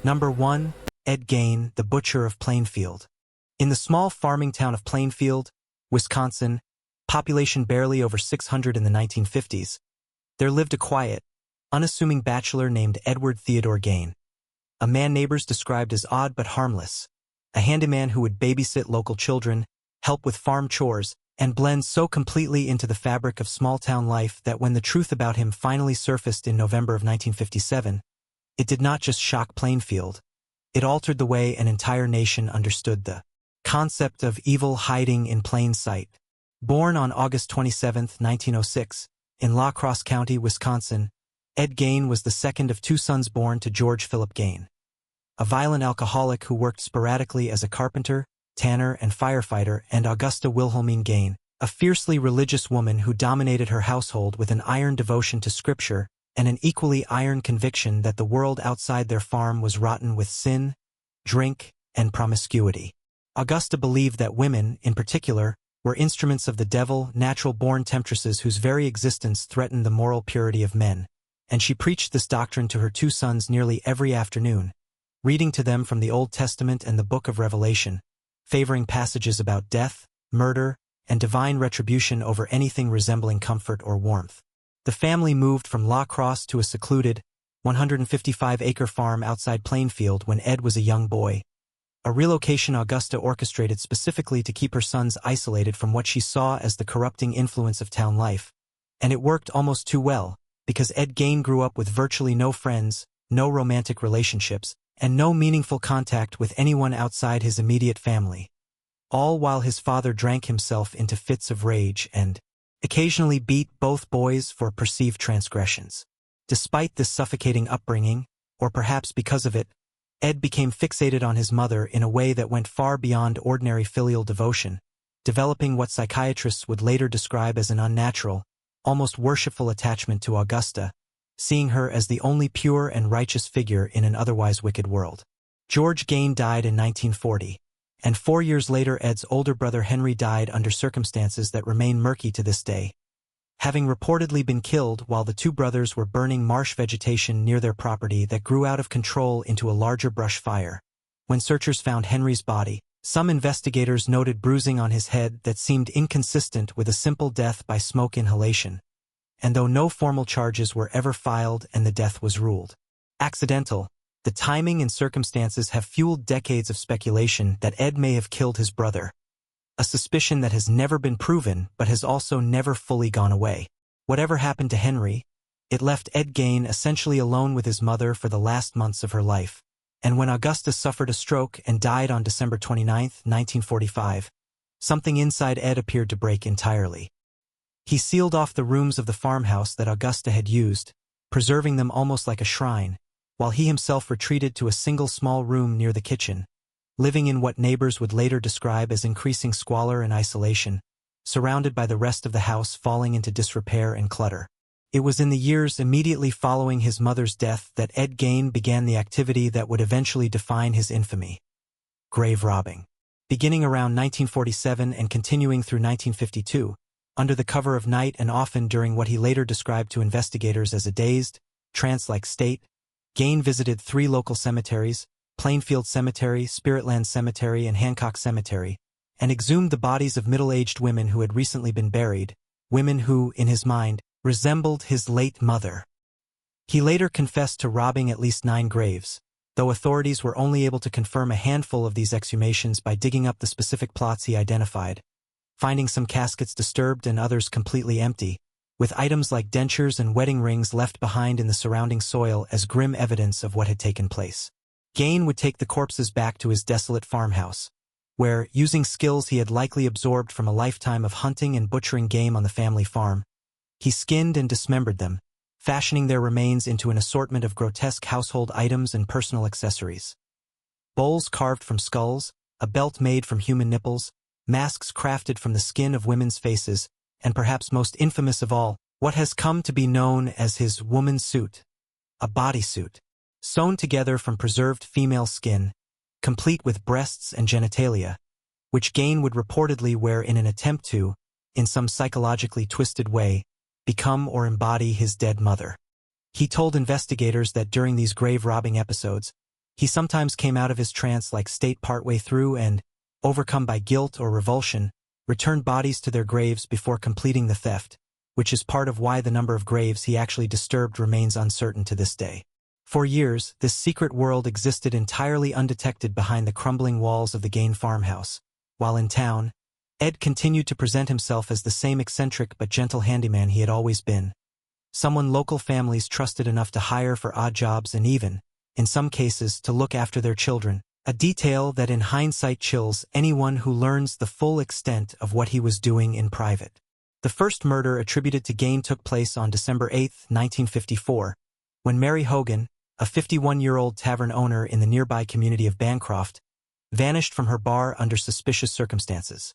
Number 1. Ed Gein, the Butcher of Plainfield. In the small farming town of Plainfield, Wisconsin, population barely over 600 in the 1950s, there lived a quiet, unassuming bachelor named Edward Theodore Gein. A man neighbors described as odd but harmless, a handyman who would babysit local children, help with farm chores, and blend so completely into the fabric of small-town life that when the truth about him finally surfaced in November of 1957, it did not just shock Plainfield, it altered the way an entire nation understood the concept of evil hiding in plain sight. Born on August 27, 1906, in La Crosse County, Wisconsin, Ed Gein was the second of two sons born to George Philip Gein, a violent alcoholic who worked sporadically as a carpenter, tanner, and firefighter, and Augusta Wilhelmine Gein, a fiercely religious woman who dominated her household with an iron devotion to scripture and an equally iron conviction that the world outside their farm was rotten with sin, drink, and promiscuity. Augusta believed that women, in particular, were instruments of the devil, natural-born temptresses whose very existence threatened the moral purity of men, and she preached this doctrine to her two sons nearly every afternoon, reading to them from the Old Testament and the Book of Revelation, favoring passages about death, murder, and divine retribution over anything resembling comfort or warmth. The family moved from La Crosse to a secluded, 155-acre farm outside Plainfield when Ed was a young boy, a relocation Augusta orchestrated specifically to keep her sons isolated from what she saw as the corrupting influence of town life. And it worked almost too well, because Ed Gein grew up with virtually no friends, no romantic relationships, and no meaningful contact with anyone outside his immediate family, all while his father drank himself into fits of rage and occasionally beat both boys for perceived transgressions. Despite this suffocating upbringing, or perhaps because of it, Ed became fixated on his mother in a way that went far beyond ordinary filial devotion, developing what psychiatrists would later describe as an unnatural, almost worshipful attachment to Augusta, seeing her as the only pure and righteous figure in an otherwise wicked world. George Gein died in 1940, and 4 years later Ed's older brother Henry died under circumstances that remain murky to this day, having reportedly been killed while the two brothers were burning marsh vegetation near their property that grew out of control into a larger brush fire. When searchers found Henry's body, some investigators noted bruising on his head that seemed inconsistent with a simple death by smoke inhalation, and though no formal charges were ever filed and the death was ruled accidental, the timing and circumstances have fueled decades of speculation that Ed may have killed his brother, a suspicion that has never been proven but has also never fully gone away. Whatever happened to Henry, it left Ed Gein essentially alone with his mother for the last months of her life, and when Augusta suffered a stroke and died on December 29, 1945, something inside Ed appeared to break entirely. He sealed off the rooms of the farmhouse that Augusta had used, preserving them almost like a shrine, while he himself retreated to a single small room near the kitchen, living in what neighbors would later describe as increasing squalor and isolation, surrounded by the rest of the house falling into disrepair and clutter. It was in the years immediately following his mother's death that Ed Gein began the activity that would eventually define his infamy: grave robbing. Beginning around 1947 and continuing through 1952, under the cover of night and often during what he later described to investigators as a dazed, trance-like state, Gein visited 3 local cemeteries, Plainfield Cemetery, Spiritland Cemetery, and Hancock Cemetery, and exhumed the bodies of middle-aged women who had recently been buried, women who, in his mind, resembled his late mother. He later confessed to robbing at least 9 graves, though authorities were only able to confirm a handful of these exhumations by digging up the specific plots he identified, finding some caskets disturbed and others completely empty, with items like dentures and wedding rings left behind in the surrounding soil as grim evidence of what had taken place. Gein would take the corpses back to his desolate farmhouse, where, using skills he had likely absorbed from a lifetime of hunting and butchering game on the family farm, he skinned and dismembered them, fashioning their remains into an assortment of grotesque household items and personal accessories. Bowls carved from skulls, a belt made from human nipples, masks crafted from the skin of women's faces, and perhaps most infamous of all, what has come to be known as his woman's suit, a bodysuit, sewn together from preserved female skin, complete with breasts and genitalia, which Gein would reportedly wear in an attempt to, in some psychologically twisted way, become or embody his dead mother. He told investigators that during these grave-robbing episodes, He sometimes came out of his trance-like state partway through and, overcome by guilt or revulsion, returned bodies to their graves before completing the theft, which is part of why the number of graves he actually disturbed remains uncertain to this day. For years, this secret world existed entirely undetected behind the crumbling walls of the Gein farmhouse. While in town, Ed continued to present himself as the same eccentric but gentle handyman he had always been. Someone local families trusted enough to hire for odd jobs and even, in some cases, to look after their children, a detail that in hindsight chills anyone who learns the full extent of what he was doing in private. The first murder attributed to Gein took place on December 8, 1954, when Mary Hogan, a 51-year-old tavern owner in the nearby community of Bancroft, vanished from her bar under suspicious circumstances.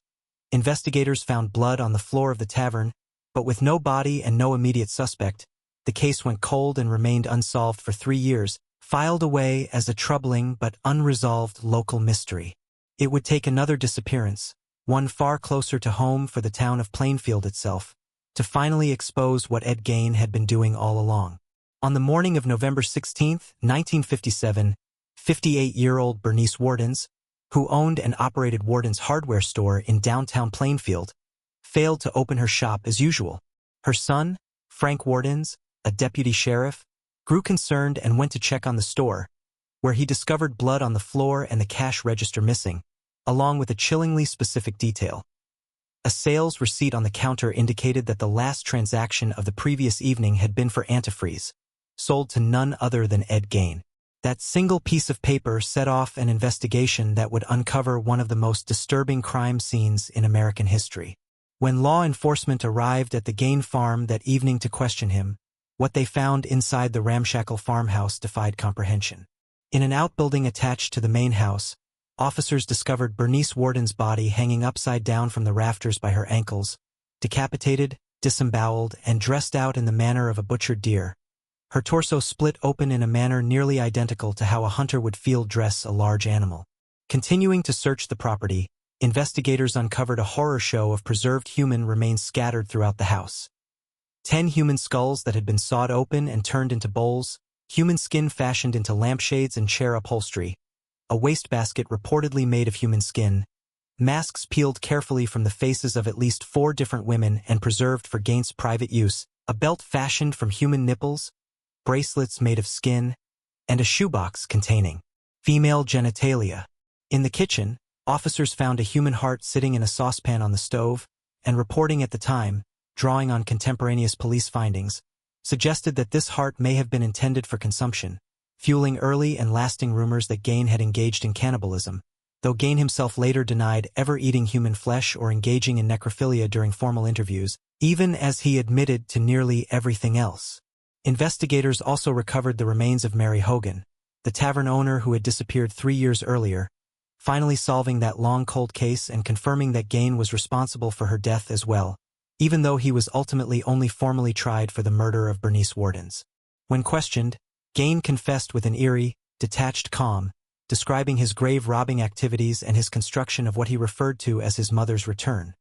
Investigators found blood on the floor of the tavern, but with no body and no immediate suspect, the case went cold and remained unsolved for 3 years, filed away as a troubling but unresolved local mystery. It would take another disappearance, one far closer to home for the town of Plainfield itself, to finally expose what Ed Gein had been doing all along. On the morning of November 16, 1957, 58-year-old Bernice Wardens, who owned and operated Warden's hardware store in downtown Plainfield, failed to open her shop as usual. Her son, Frank Wardens, a deputy sheriff, grew concerned and went to check on the store, where he discovered blood on the floor and the cash register missing, along with a chillingly specific detail. A sales receipt on the counter indicated that the last transaction of the previous evening had been for antifreeze, sold to none other than Ed Gein. That single piece of paper set off an investigation that would uncover one of the most disturbing crime scenes in American history. When law enforcement arrived at the Gein farm that evening to question him, what they found inside the ramshackle farmhouse defied comprehension. In an outbuilding attached to the main house, officers discovered Bernice Warden's body hanging upside down from the rafters by her ankles, decapitated, disemboweled, and dressed out in the manner of a butchered deer. Her torso split open in a manner nearly identical to how a hunter would field dress a large animal. Continuing to search the property, investigators uncovered a horror show of preserved human remains scattered throughout the house. 10 human skulls that had been sawed open and turned into bowls, human skin fashioned into lampshades and chair upholstery, a wastebasket reportedly made of human skin, masks peeled carefully from the faces of at least 4 different women and preserved for Gein's private use, a belt fashioned from human nipples, bracelets made of skin, and a shoebox containing female genitalia. In the kitchen, officers found a human heart sitting in a saucepan on the stove, and reporting at the time, drawing on contemporaneous police findings, suggested that this heart may have been intended for consumption, fueling early and lasting rumors that Gein had engaged in cannibalism, though Gein himself later denied ever eating human flesh or engaging in necrophilia during formal interviews, even as he admitted to nearly everything else. Investigators also recovered the remains of Mary Hogan, the tavern owner who had disappeared 3 years earlier, finally solving that long cold case and confirming that Gein was responsible for her death as well, even though he was ultimately only formally tried for the murder of Bernice Wardens. When questioned, Gein confessed with an eerie, detached calm, describing his grave robbing activities and his construction of what he referred to as his mother's return.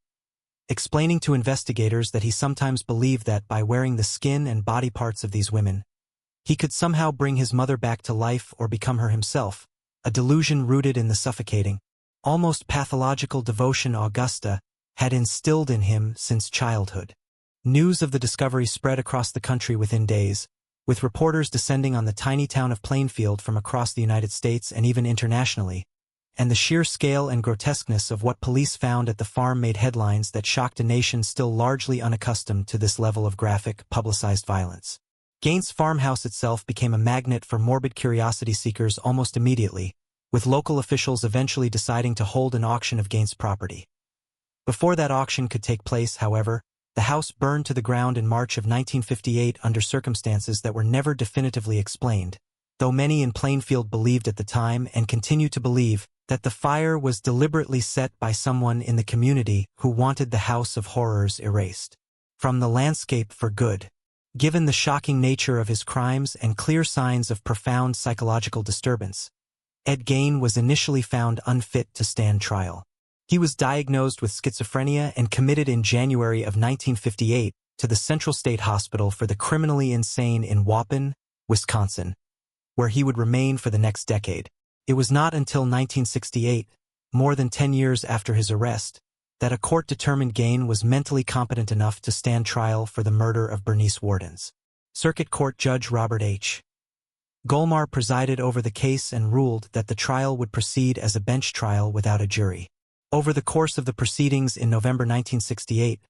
Explaining to investigators that he sometimes believed that by wearing the skin and body parts of these women, he could somehow bring his mother back to life or become her himself, a delusion rooted in the suffocating, almost pathological devotion Augusta had instilled in him since childhood. News of the discovery spread across the country within days, with reporters descending on the tiny town of Plainfield from across the United States and even internationally, and the sheer scale and grotesqueness of what police found at the farm made headlines that shocked a nation still largely unaccustomed to this level of graphic, publicized violence. Gein's farmhouse itself became a magnet for morbid curiosity seekers almost immediately, with local officials eventually deciding to hold an auction of Gein's property. Before that auction could take place, however, the house burned to the ground in March of 1958 under circumstances that were never definitively explained, though many in Plainfield believed at the time and continue to believe that the fire was deliberately set by someone in the community who wanted the House of Horrors erased from the landscape for good. Given the shocking nature of his crimes and clear signs of profound psychological disturbance, Ed Gein was initially found unfit to stand trial. He was diagnosed with schizophrenia and committed in January of 1958 to the Central State Hospital for the Criminally Insane in Waupun, Wisconsin. where he would remain for the next decade. It was not until 1968, more than 10 years after his arrest, that a court determined Gein was mentally competent enough to stand trial for the murder of Bernice Wardens. Circuit Court Judge Robert H. Golmar presided over the case and ruled that the trial would proceed as a bench trial without a jury. Over the course of the proceedings in November 1968,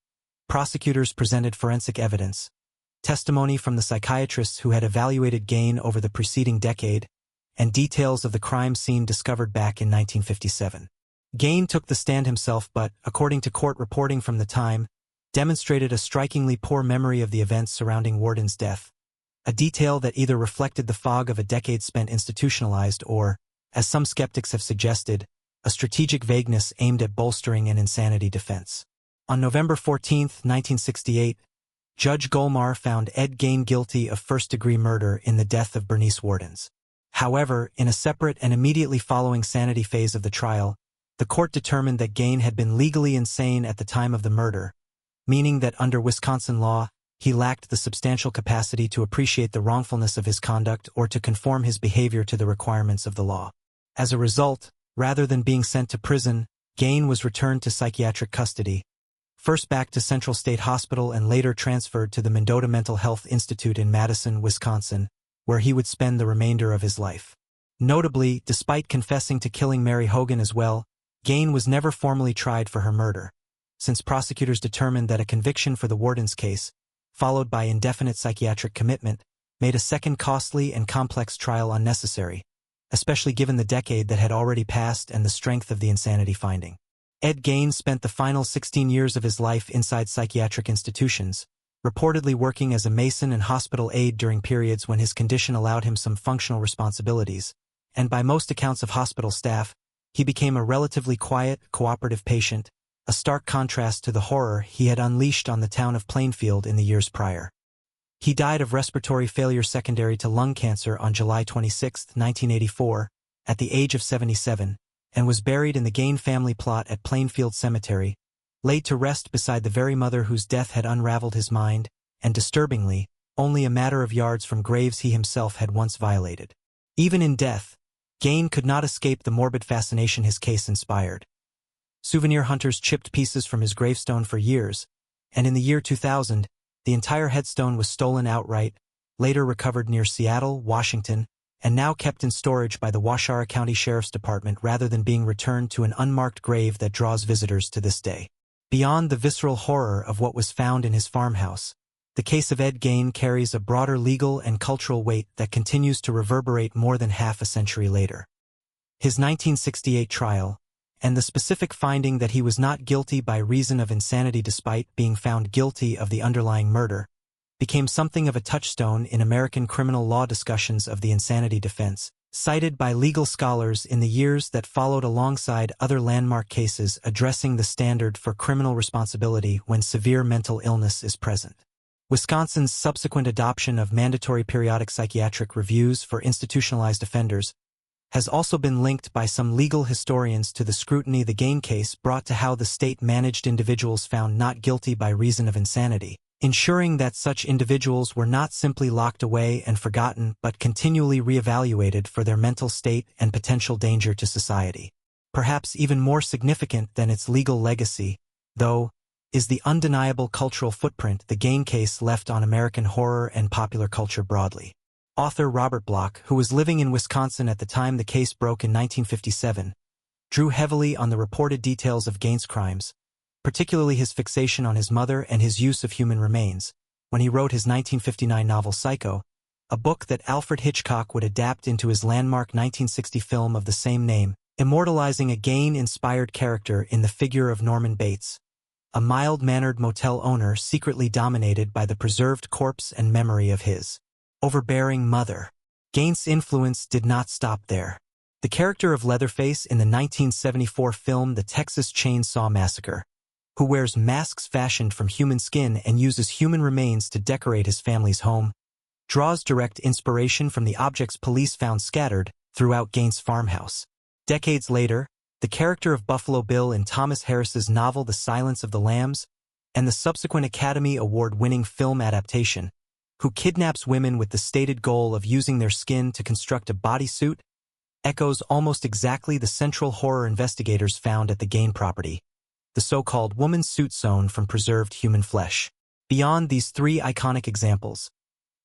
prosecutors presented forensic evidence, testimony from the psychiatrists who had evaluated Gein over the preceding decade, and details of the crime scene discovered back in 1957. Gein took the stand himself but, according to court reporting from the time, demonstrated a strikingly poor memory of the events surrounding Warden's death, a detail that either reflected the fog of a decade spent institutionalized or, as some skeptics have suggested, a strategic vagueness aimed at bolstering an insanity defense. On November 14, 1968, Judge Golmar found Ed Gein guilty of first-degree murder in the death of Bernice Wardens. However, in a separate and immediately following sanity phase of the trial, the court determined that Gein had been legally insane at the time of the murder, meaning that under Wisconsin law, he lacked the substantial capacity to appreciate the wrongfulness of his conduct or to conform his behavior to the requirements of the law. As a result, rather than being sent to prison, Gein was returned to psychiatric custody, first back to Central State Hospital and later transferred to the Mendota Mental Health Institute in Madison, Wisconsin, where he would spend the remainder of his life. Notably, despite confessing to killing Mary Hogan as well, Gein was never formally tried for her murder, since prosecutors determined that a conviction for the Wardens case, followed by indefinite psychiatric commitment, made a second costly and complex trial unnecessary, especially given the decade that had already passed and the strength of the insanity finding. Ed Gein spent the final 16 years of his life inside psychiatric institutions, reportedly working as a mason and hospital aide during periods when his condition allowed him some functional responsibilities, and by most accounts of hospital staff, he became a relatively quiet, cooperative patient, a stark contrast to the horror he had unleashed on the town of Plainfield in the years prior. He died of respiratory failure secondary to lung cancer on July 26, 1984, at the age of 77, and was buried in the Gein family plot at Plainfield Cemetery, laid to rest beside the very mother whose death had unraveled his mind, and disturbingly, only a matter of yards from graves he himself had once violated. Even in death, Gein could not escape the morbid fascination his case inspired. Souvenir hunters chipped pieces from his gravestone for years, and in the year 2000, the entire headstone was stolen outright, later recovered near Seattle, Washington, and now kept in storage by the Washoe County Sheriff's Department rather than being returned to an unmarked grave that draws visitors to this day. Beyond the visceral horror of what was found in his farmhouse, the case of Ed Gein carries a broader legal and cultural weight that continues to reverberate more than half a century later. His 1968 trial, and the specific finding that he was not guilty by reason of insanity despite being found guilty of the underlying murder, became something of a touchstone in American criminal law discussions of the insanity defense, cited by legal scholars in the years that followed alongside other landmark cases addressing the standard for criminal responsibility when severe mental illness is present. Wisconsin's subsequent adoption of mandatory periodic psychiatric reviews for institutionalized offenders has also been linked by some legal historians to the scrutiny the Gein case brought to how the state managed individuals found not guilty by reason of insanity, ensuring that such individuals were not simply locked away and forgotten but continually reevaluated for their mental state and potential danger to society. Perhaps even more significant than its legal legacy, though, is the undeniable cultural footprint the Gein case left on American horror and popular culture broadly. Author Robert Bloch, who was living in Wisconsin at the time the case broke in 1957, drew heavily on the reported details of Gein's crimes, particularly his fixation on his mother and his use of human remains, when he wrote his 1959 novel Psycho, a book that Alfred Hitchcock would adapt into his landmark 1960 film of the same name, immortalizing a Gein-inspired character in the figure of Norman Bates, a mild-mannered motel owner secretly dominated by the preserved corpse and memory of his overbearing mother. Gein's influence did not stop there. The character of Leatherface in the 1974 film The Texas Chainsaw Massacre, who wears masks fashioned from human skin and uses human remains to decorate his family's home, draws direct inspiration from the objects police found scattered throughout Gein's farmhouse. Decades later, the character of Buffalo Bill in Thomas Harris's novel The Silence of the Lambs, and the subsequent Academy Award-winning film adaptation, who kidnaps women with the stated goal of using their skin to construct a bodysuit, echoes almost exactly the central horror investigators found at the Gein property, the so-called woman's suit sewn from preserved human flesh. Beyond these three iconic examples,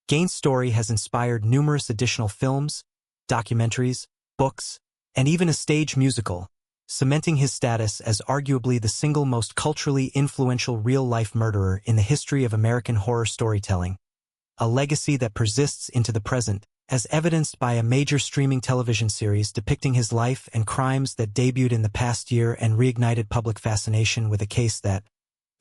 Gein's story has inspired numerous additional films, documentaries, books, and even a stage musical, cementing his status as arguably the single most culturally influential real-life murderer in the history of American horror storytelling, a legacy that persists into the present, as evidenced by a major streaming television series depicting his life and crimes that debuted in the past year and reignited public fascination with a case that,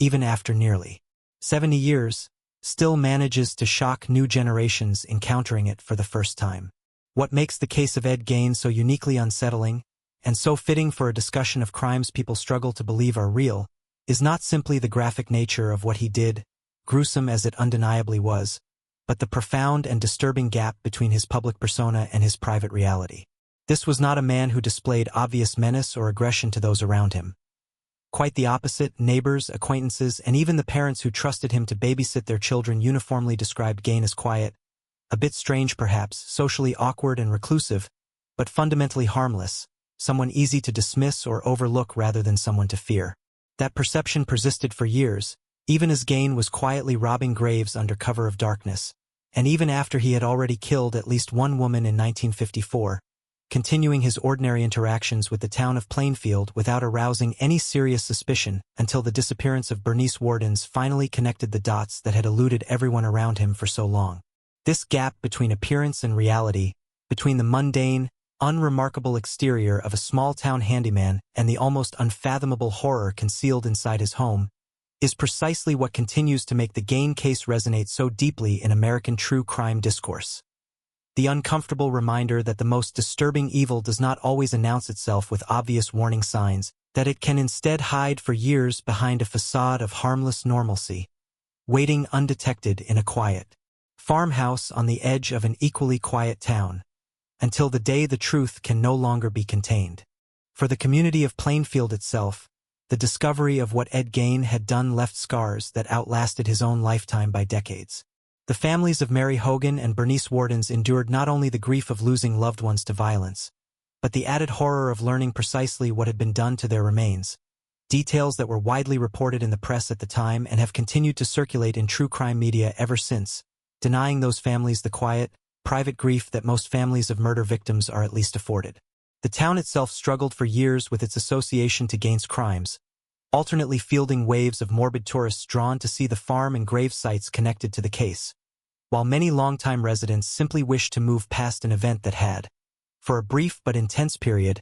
even after nearly 70 years, still manages to shock new generations encountering it for the first time. What makes the case of Ed Gein so uniquely unsettling, and so fitting for a discussion of crimes people struggle to believe are real, is not simply the graphic nature of what he did, gruesome as it undeniably was, but the profound and disturbing gap between his public persona and his private reality. This was not a man who displayed obvious menace or aggression to those around him. Quite the opposite, neighbors, acquaintances, and even the parents who trusted him to babysit their children uniformly described Gein as quiet, a bit strange perhaps, socially awkward and reclusive, but fundamentally harmless, someone easy to dismiss or overlook rather than someone to fear. That perception persisted for years, even as Gein was quietly robbing graves under cover of darkness, and even after he had already killed at least one woman in 1954, continuing his ordinary interactions with the town of Plainfield without arousing any serious suspicion until the disappearance of Bernice Wardens finally connected the dots that had eluded everyone around him for so long. This gap between appearance and reality, between the mundane, unremarkable exterior of a small-town handyman and the almost unfathomable horror concealed inside his home, is precisely what continues to make the Gein case resonate so deeply in American true crime discourse. The uncomfortable reminder that the most disturbing evil does not always announce itself with obvious warning signs, that it can instead hide for years behind a facade of harmless normalcy, waiting undetected in a quiet farmhouse on the edge of an equally quiet town, until the day the truth can no longer be contained. For the community of Plainfield itself, the discovery of what Ed Gein had done left scars that outlasted his own lifetime by decades. The families of Mary Hogan and Bernice Wardens endured not only the grief of losing loved ones to violence, but the added horror of learning precisely what had been done to their remains, details that were widely reported in the press at the time and have continued to circulate in true crime media ever since, denying those families the quiet, private grief that most families of murder victims are at least afforded. The town itself struggled for years with its association to Gein's crimes, alternately fielding waves of morbid tourists drawn to see the farm and grave sites connected to the case, while many longtime residents simply wished to move past an event that had, for a brief but intense period,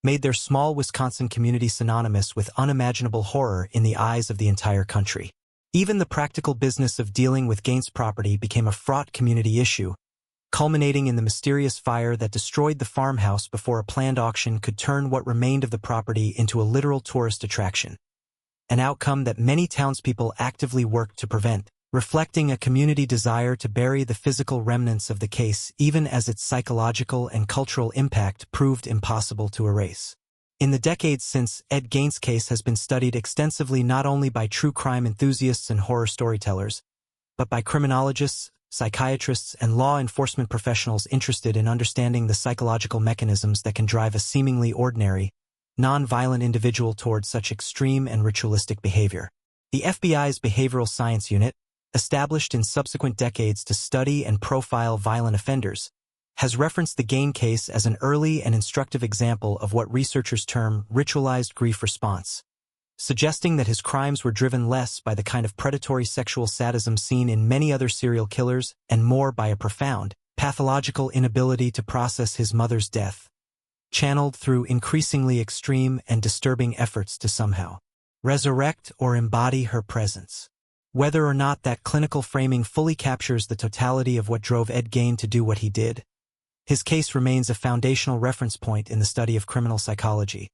made their small Wisconsin community synonymous with unimaginable horror in the eyes of the entire country. Even the practical business of dealing with Gein's property became a fraught community issue, culminating in the mysterious fire that destroyed the farmhouse before a planned auction could turn what remained of the property into a literal tourist attraction, an outcome that many townspeople actively worked to prevent, reflecting a community desire to bury the physical remnants of the case even as its psychological and cultural impact proved impossible to erase. In the decades since, Ed Gein's case has been studied extensively not only by true crime enthusiasts and horror storytellers, but by criminologists, psychiatrists, and law enforcement professionals interested in understanding the psychological mechanisms that can drive a seemingly ordinary, non-violent individual toward such extreme and ritualistic behavior. The FBI's Behavioral Science Unit, established in subsequent decades to study and profile violent offenders, has referenced the Gein case as an early and instructive example of what researchers term ritualized grief response, suggesting that his crimes were driven less by the kind of predatory sexual sadism seen in many other serial killers and more by a profound, pathological inability to process his mother's death, channeled through increasingly extreme and disturbing efforts to somehow resurrect or embody her presence. Whether or not that clinical framing fully captures the totality of what drove Ed Gein to do what he did, his case remains a foundational reference point in the study of criminal psychology,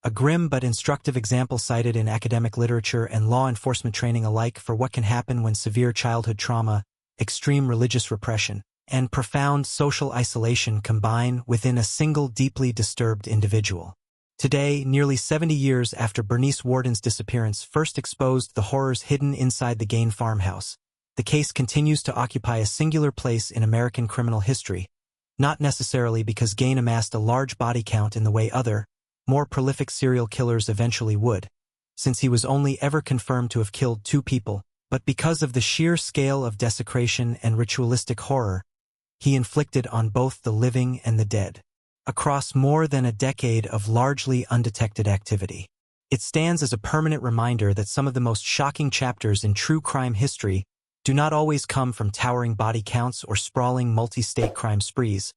a grim but instructive example cited in academic literature and law enforcement training alike for what can happen when severe childhood trauma, extreme religious repression, and profound social isolation combine within a single deeply disturbed individual. Today, nearly 70 years after Bernice Warden's disappearance first exposed the horrors hidden inside the Gein farmhouse, the case continues to occupy a singular place in American criminal history, not necessarily because Gein amassed a large body count in the way other, more prolific serial killers eventually would, since he was only ever confirmed to have killed 2 people, but because of the sheer scale of desecration and ritualistic horror he inflicted on both the living and the dead, across more than a decade of largely undetected activity. It stands as a permanent reminder that some of the most shocking chapters in true crime history do not always come from towering body counts or sprawling multi-state crime sprees,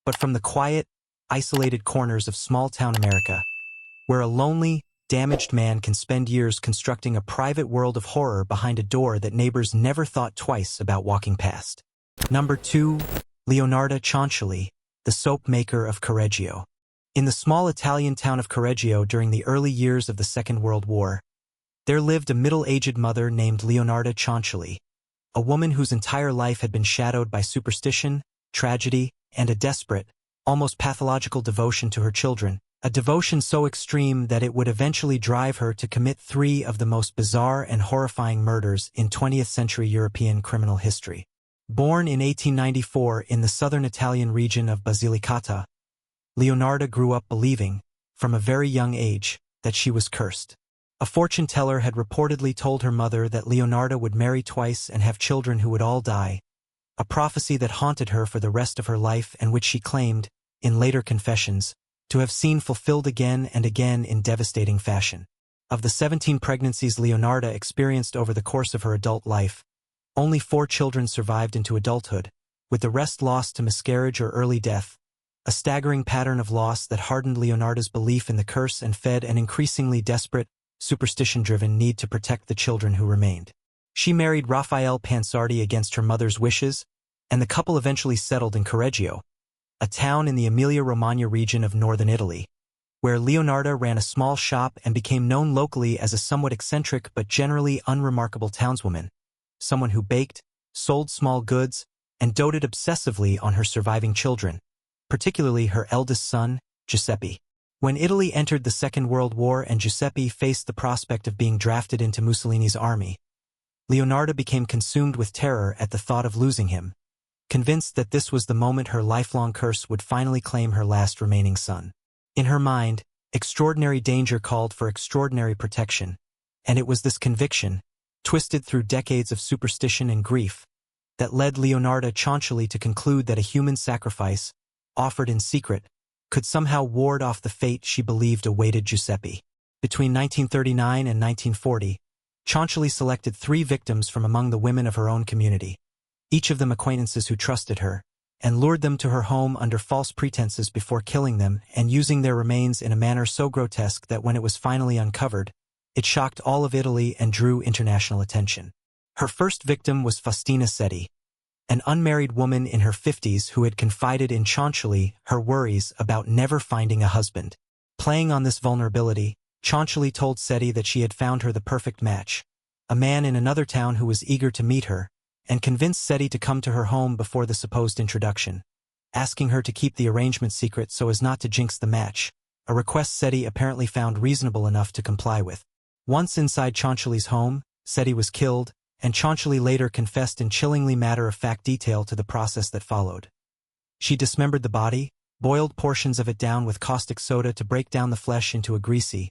but from the quiet, isolated corners of small-town America, where a lonely, damaged man can spend years constructing a private world of horror behind a door that neighbors never thought twice about walking past. Number 2. Leonardo Cianciulli, the soap maker of Correggio. In the small Italian town of Correggio during the early years of the Second World War, there lived a middle-aged mother named Leonardo Cianciulli, a woman whose entire life had been shadowed by superstition, tragedy, and a desperate, almost pathological devotion to her children, a devotion so extreme that it would eventually drive her to commit 3 of the most bizarre and horrifying murders in 20th-century European criminal history. Born in 1894 in the southern Italian region of Basilicata, Leonardo grew up believing, from a very young age, that she was cursed. A fortune teller had reportedly told her mother that Leonardo would marry twice and have children who would all die, a prophecy that haunted her for the rest of her life and which she claimed, in later confessions, to have seen fulfilled again and again in devastating fashion. Of the 17 pregnancies Leonardo experienced over the course of her adult life, only 4 children survived into adulthood, with the rest lost to miscarriage or early death, a staggering pattern of loss that hardened Leonardo's belief in the curse and fed an increasingly desperate, superstition-driven need to protect the children who remained. She married Raphael Pansardi against her mother's wishes, and the couple eventually settled in Correggio, a town in the Emilia-Romagna region of northern Italy, where Leonardo ran a small shop and became known locally as a somewhat eccentric but generally unremarkable townswoman, someone who baked, sold small goods, and doted obsessively on her surviving children, particularly her eldest son, Giuseppe. When Italy entered the Second World War and Giuseppe faced the prospect of being drafted into Mussolini's army, Leonardo became consumed with terror at the thought of losing him, convinced that this was the moment her lifelong curse would finally claim her last remaining son. In her mind, extraordinary danger called for extraordinary protection, and it was this conviction, twisted through decades of superstition and grief, that led Leonardo Cianciulli to conclude that a human sacrifice, offered in secret, could somehow ward off the fate she believed awaited Giuseppe. Between 1939 and 1940, Cianciulli selected 3 victims from among the women of her own community, each of them acquaintances who trusted her, and lured them to her home under false pretenses before killing them and using their remains in a manner so grotesque that when it was finally uncovered, it shocked all of Italy and drew international attention. Her first victim was Faustina Setti, an unmarried woman in her 50s who had confided in Cianciulli her worries about never finding a husband. Playing on this vulnerability, Cianciulli told Setti that she had found her the perfect match, a man in another town who was eager to meet her, and convinced Setti to come to her home before the supposed introduction, asking her to keep the arrangement secret so as not to jinx the match, a request Setti apparently found reasonable enough to comply with. Once inside Cianciulli's home, Setti was killed, and Cianciulli later confessed in chillingly matter-of-fact detail to the process that followed. She dismembered the body, boiled portions of it down with caustic soda to break down the flesh into a greasy,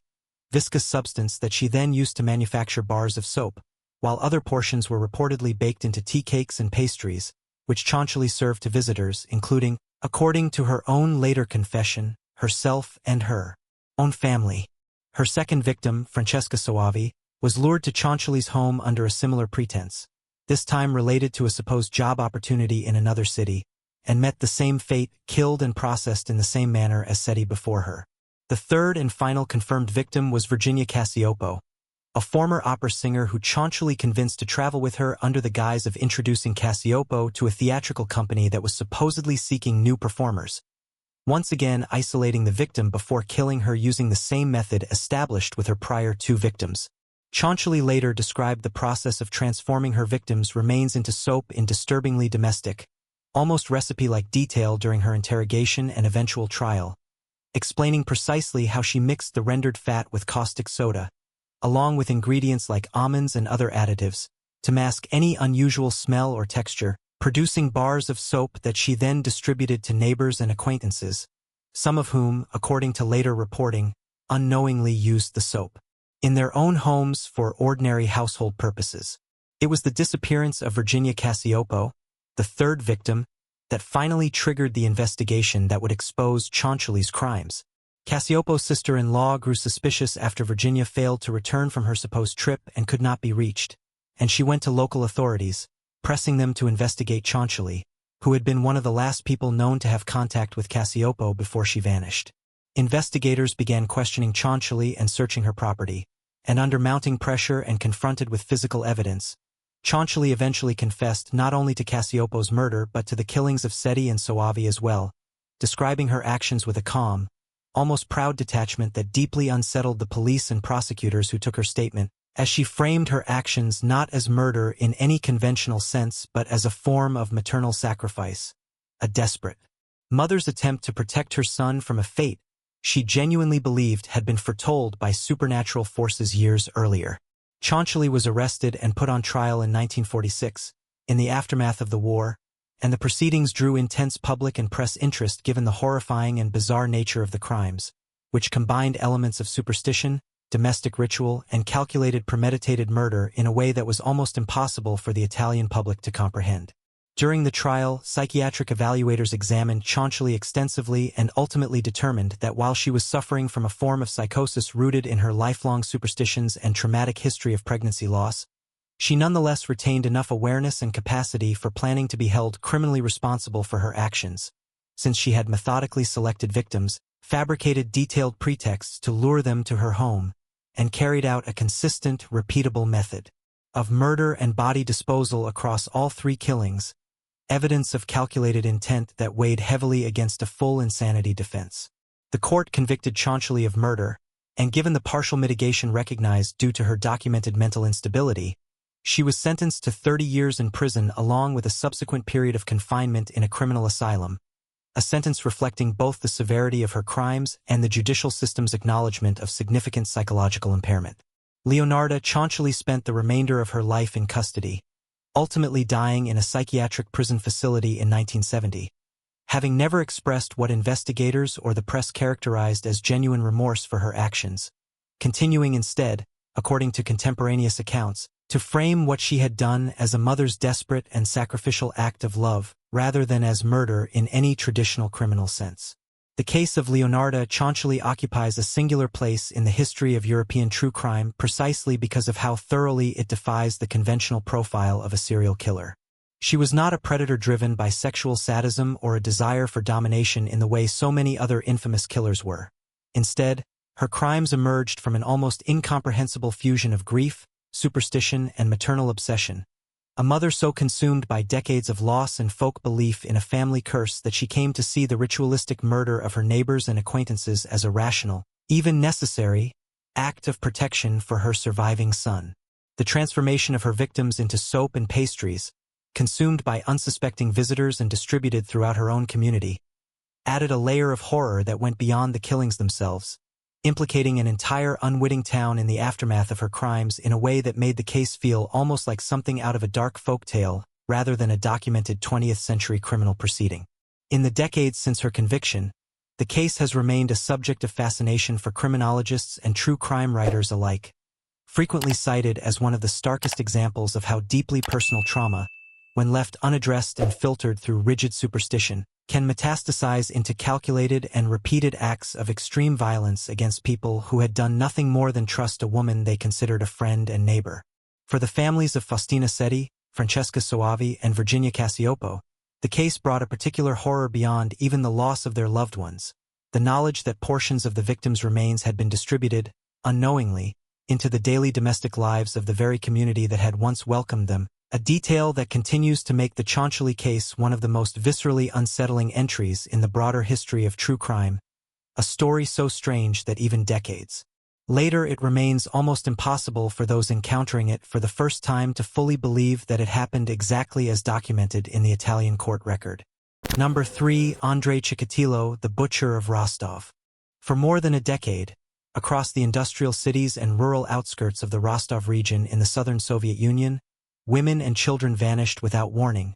viscous substance that she then used to manufacture bars of soap, while other portions were reportedly baked into tea cakes and pastries, which Cianciulli served to visitors, including, according to her own later confession, herself and her own family. Her second victim, Francesca Soavi, was lured to Cianciulli's home under a similar pretense, this time related to a supposed job opportunity in another city, and met the same fate, killed and processed in the same manner as Setti before her. The third and final confirmed victim was Virginia Cacioppo, a former opera singer who Cianciulli convinced to travel with her under the guise of introducing Cacioppo to a theatrical company that was supposedly seeking new performers, once again isolating the victim before killing her using the same method established with her prior 2 victims. Cianciulli later described the process of transforming her victims' remains into soap in disturbingly domestic, almost recipe-like detail during her interrogation and eventual trial, explaining precisely how she mixed the rendered fat with caustic soda, along with ingredients like almonds and other additives, to mask any unusual smell or texture, producing bars of soap that she then distributed to neighbors and acquaintances, some of whom, according to later reporting, unknowingly used the soap in their own homes for ordinary household purposes. It was the disappearance of Virginia Cacioppo, the third victim, that finally triggered the investigation that would expose Cianciulli's crimes. Cacioppo's sister-in-law grew suspicious after Virginia failed to return from her supposed trip and could not be reached, and she went to local authorities, pressing them to investigate Cianciulli, who had been one of the last people known to have contact with Cacioppo before she vanished. Investigators began questioning Cianciulli and searching her property, and under mounting pressure and confronted with physical evidence, Cianciulli eventually confessed not only to Cacioppo's murder but to the killings of Seti and Soavi as well, describing her actions with a calm, almost proud detachment that deeply unsettled the police and prosecutors who took her statement, as she framed her actions not as murder in any conventional sense but as a form of maternal sacrifice, a desperate mother's attempt to protect her son from a fate she genuinely believed had been foretold by supernatural forces years earlier. Cianciulli was arrested and put on trial in 1946, in the aftermath of the war, and the proceedings drew intense public and press interest given the horrifying and bizarre nature of the crimes, which combined elements of superstition, domestic ritual, and calculated premeditated murder in a way that was almost impossible for the Italian public to comprehend. During the trial, psychiatric evaluators examined Cianciulli extensively and ultimately determined that while she was suffering from a form of psychosis rooted in her lifelong superstitions and traumatic history of pregnancy loss, she nonetheless retained enough awareness and capacity for planning to be held criminally responsible for her actions, since she had methodically selected victims, fabricated detailed pretexts to lure them to her home, and carried out a consistent, repeatable method of murder and body disposal across all three killings, evidence of calculated intent that weighed heavily against a full insanity defense. The court convicted Cianciulli of murder, and given the partial mitigation recognized due to her documented mental instability, she was sentenced to 30 years in prison along with a subsequent period of confinement in a criminal asylum, a sentence reflecting both the severity of her crimes and the judicial system's acknowledgement of significant psychological impairment. Leonarda Cianciulli spent the remainder of her life in custody, ultimately dying in a psychiatric prison facility in 1970, having never expressed what investigators or the press characterized as genuine remorse for her actions, continuing instead, according to contemporaneous accounts, to frame what she had done as a mother's desperate and sacrificial act of love, rather than as murder in any traditional criminal sense. The case of Leonarda Cianciulli occupies a singular place in the history of European true crime precisely because of how thoroughly it defies the conventional profile of a serial killer. She was not a predator driven by sexual sadism or a desire for domination in the way so many other infamous killers were. Instead, her crimes emerged from an almost incomprehensible fusion of grief, superstition, and maternal obsession. A mother so consumed by decades of loss and folk belief in a family curse that she came to see the ritualistic murder of her neighbors and acquaintances as a rational, even necessary, act of protection for her surviving son. The transformation of her victims into soap and pastries, consumed by unsuspecting visitors and distributed throughout her own community, added a layer of horror that went beyond the killings themselves, implicating an entire unwitting town in the aftermath of her crimes in a way that made the case feel almost like something out of a dark folk tale rather than a documented 20th-century criminal proceeding. In the decades since her conviction, the case has remained a subject of fascination for criminologists and true crime writers alike, frequently cited as one of the starkest examples of how deeply personal trauma, when left unaddressed and filtered through rigid superstition, can metastasize into calculated and repeated acts of extreme violence against people who had done nothing more than trust a woman they considered a friend and neighbor. For the families of Faustina Seti, Francesca Soavi, and Virginia Cacioppo, the case brought a particular horror beyond even the loss of their loved ones, the knowledge that portions of the victims' remains had been distributed, unknowingly, into the daily domestic lives of the very community that had once welcomed them, a detail that continues to make the Cianciulli case one of the most viscerally unsettling entries in the broader history of true crime, a story so strange that even decades later it remains almost impossible for those encountering it for the first time to fully believe that it happened exactly as documented in the Italian court record. Number 3. Andrei Chikatilo, the Butcher of Rostov. For more than a decade, across the industrial cities and rural outskirts of the Rostov region in the southern Soviet Union, Women and children vanished without warning,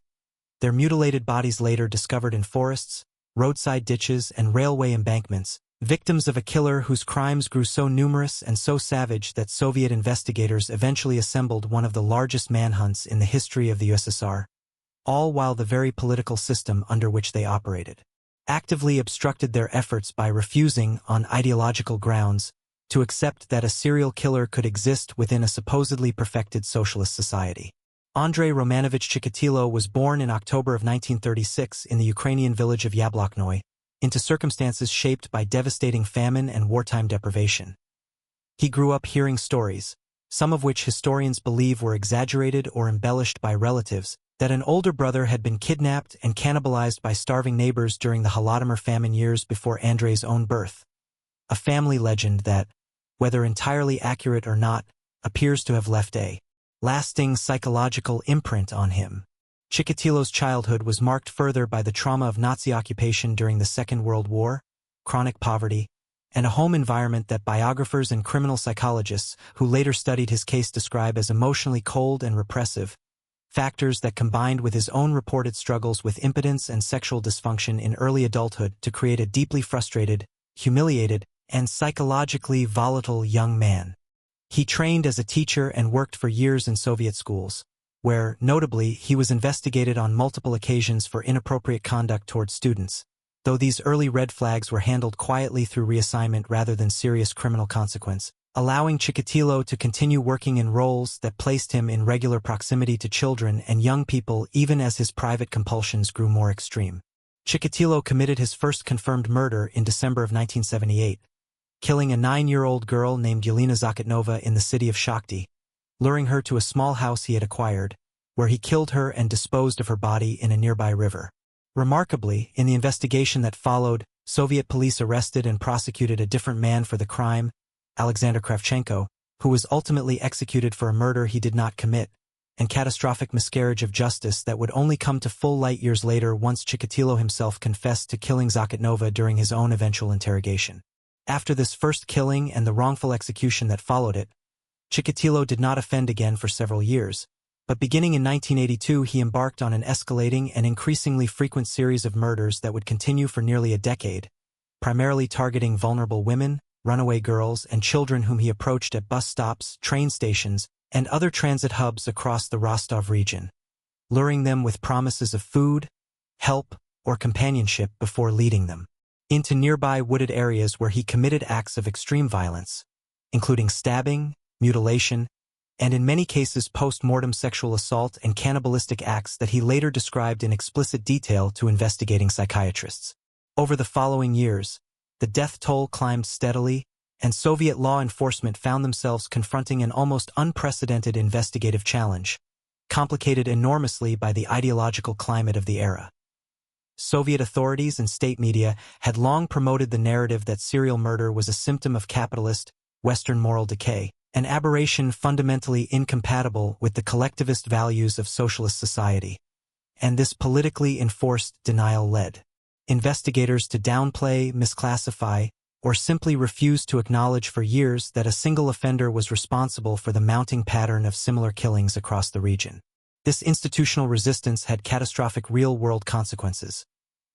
their mutilated bodies later discovered in forests, roadside ditches, and railway embankments, victims of a killer whose crimes grew so numerous and so savage that Soviet investigators eventually assembled one of the largest manhunts in the history of the USSR, all while the very political system under which they operated actively obstructed their efforts by refusing, on ideological grounds, to accept that a serial killer could exist within a supposedly perfected socialist society. Andrei Romanovich Chikatilo was born in October of 1936 in the Ukrainian village of Yabloknoy, into circumstances shaped by devastating famine and wartime deprivation. He grew up hearing stories, some of which historians believe were exaggerated or embellished by relatives, that an older brother had been kidnapped and cannibalized by starving neighbors during the Holodomor famine years before Andrei's own birth. A family legend that, whether entirely accurate or not, appears to have left a lasting psychological imprint on him. Chikatilo's childhood was marked further by the trauma of Nazi occupation during the Second World War, chronic poverty, and a home environment that biographers and criminal psychologists who later studied his case describe as emotionally cold and repressive, factors that combined with his own reported struggles with impotence and sexual dysfunction in early adulthood to create a deeply frustrated, humiliated, and psychologically volatile young man. He trained as a teacher and worked for years in Soviet schools, where, notably, he was investigated on multiple occasions for inappropriate conduct towards students, though these early red flags were handled quietly through reassignment rather than serious criminal consequence, allowing Chikatilo to continue working in roles that placed him in regular proximity to children and young people even as his private compulsions grew more extreme. Chikatilo committed his first confirmed murder in December of 1978, killing a 9-year-old girl named Yelena Zakotnova in the city of Shakhty, luring her to a small house he had acquired, where he killed her and disposed of her body in a nearby river. Remarkably, in the investigation that followed, Soviet police arrested and prosecuted a different man for the crime, Alexander Kravchenko, who was ultimately executed for a murder he did not commit, and catastrophic miscarriage of justice that would only come to full light years later once Chikatilo himself confessed to killing Zakotnova during his own eventual interrogation. After this first killing and the wrongful execution that followed it, Chikatilo did not offend again for several years, but beginning in 1982 he embarked on an escalating and increasingly frequent series of murders that would continue for nearly a decade, primarily targeting vulnerable women, runaway girls, and children whom he approached at bus stops, train stations, and other transit hubs across the Rostov region, luring them with promises of food, help, or companionship before leading them into nearby wooded areas where he committed acts of extreme violence, including stabbing, mutilation, and in many cases post-mortem sexual assault and cannibalistic acts that he later described in explicit detail to investigating psychiatrists. Over the following years, the death toll climbed steadily, and Soviet law enforcement found themselves confronting an almost unprecedented investigative challenge, complicated enormously by the ideological climate of the era. Soviet authorities and state media had long promoted the narrative that serial murder was a symptom of capitalist, Western moral decay, an aberration fundamentally incompatible with the collectivist values of socialist society. And this politically enforced denial led investigators to downplay, misclassify, or simply refuse to acknowledge for years that a single offender was responsible for the mounting pattern of similar killings across the region. This institutional resistance had catastrophic real-world consequences,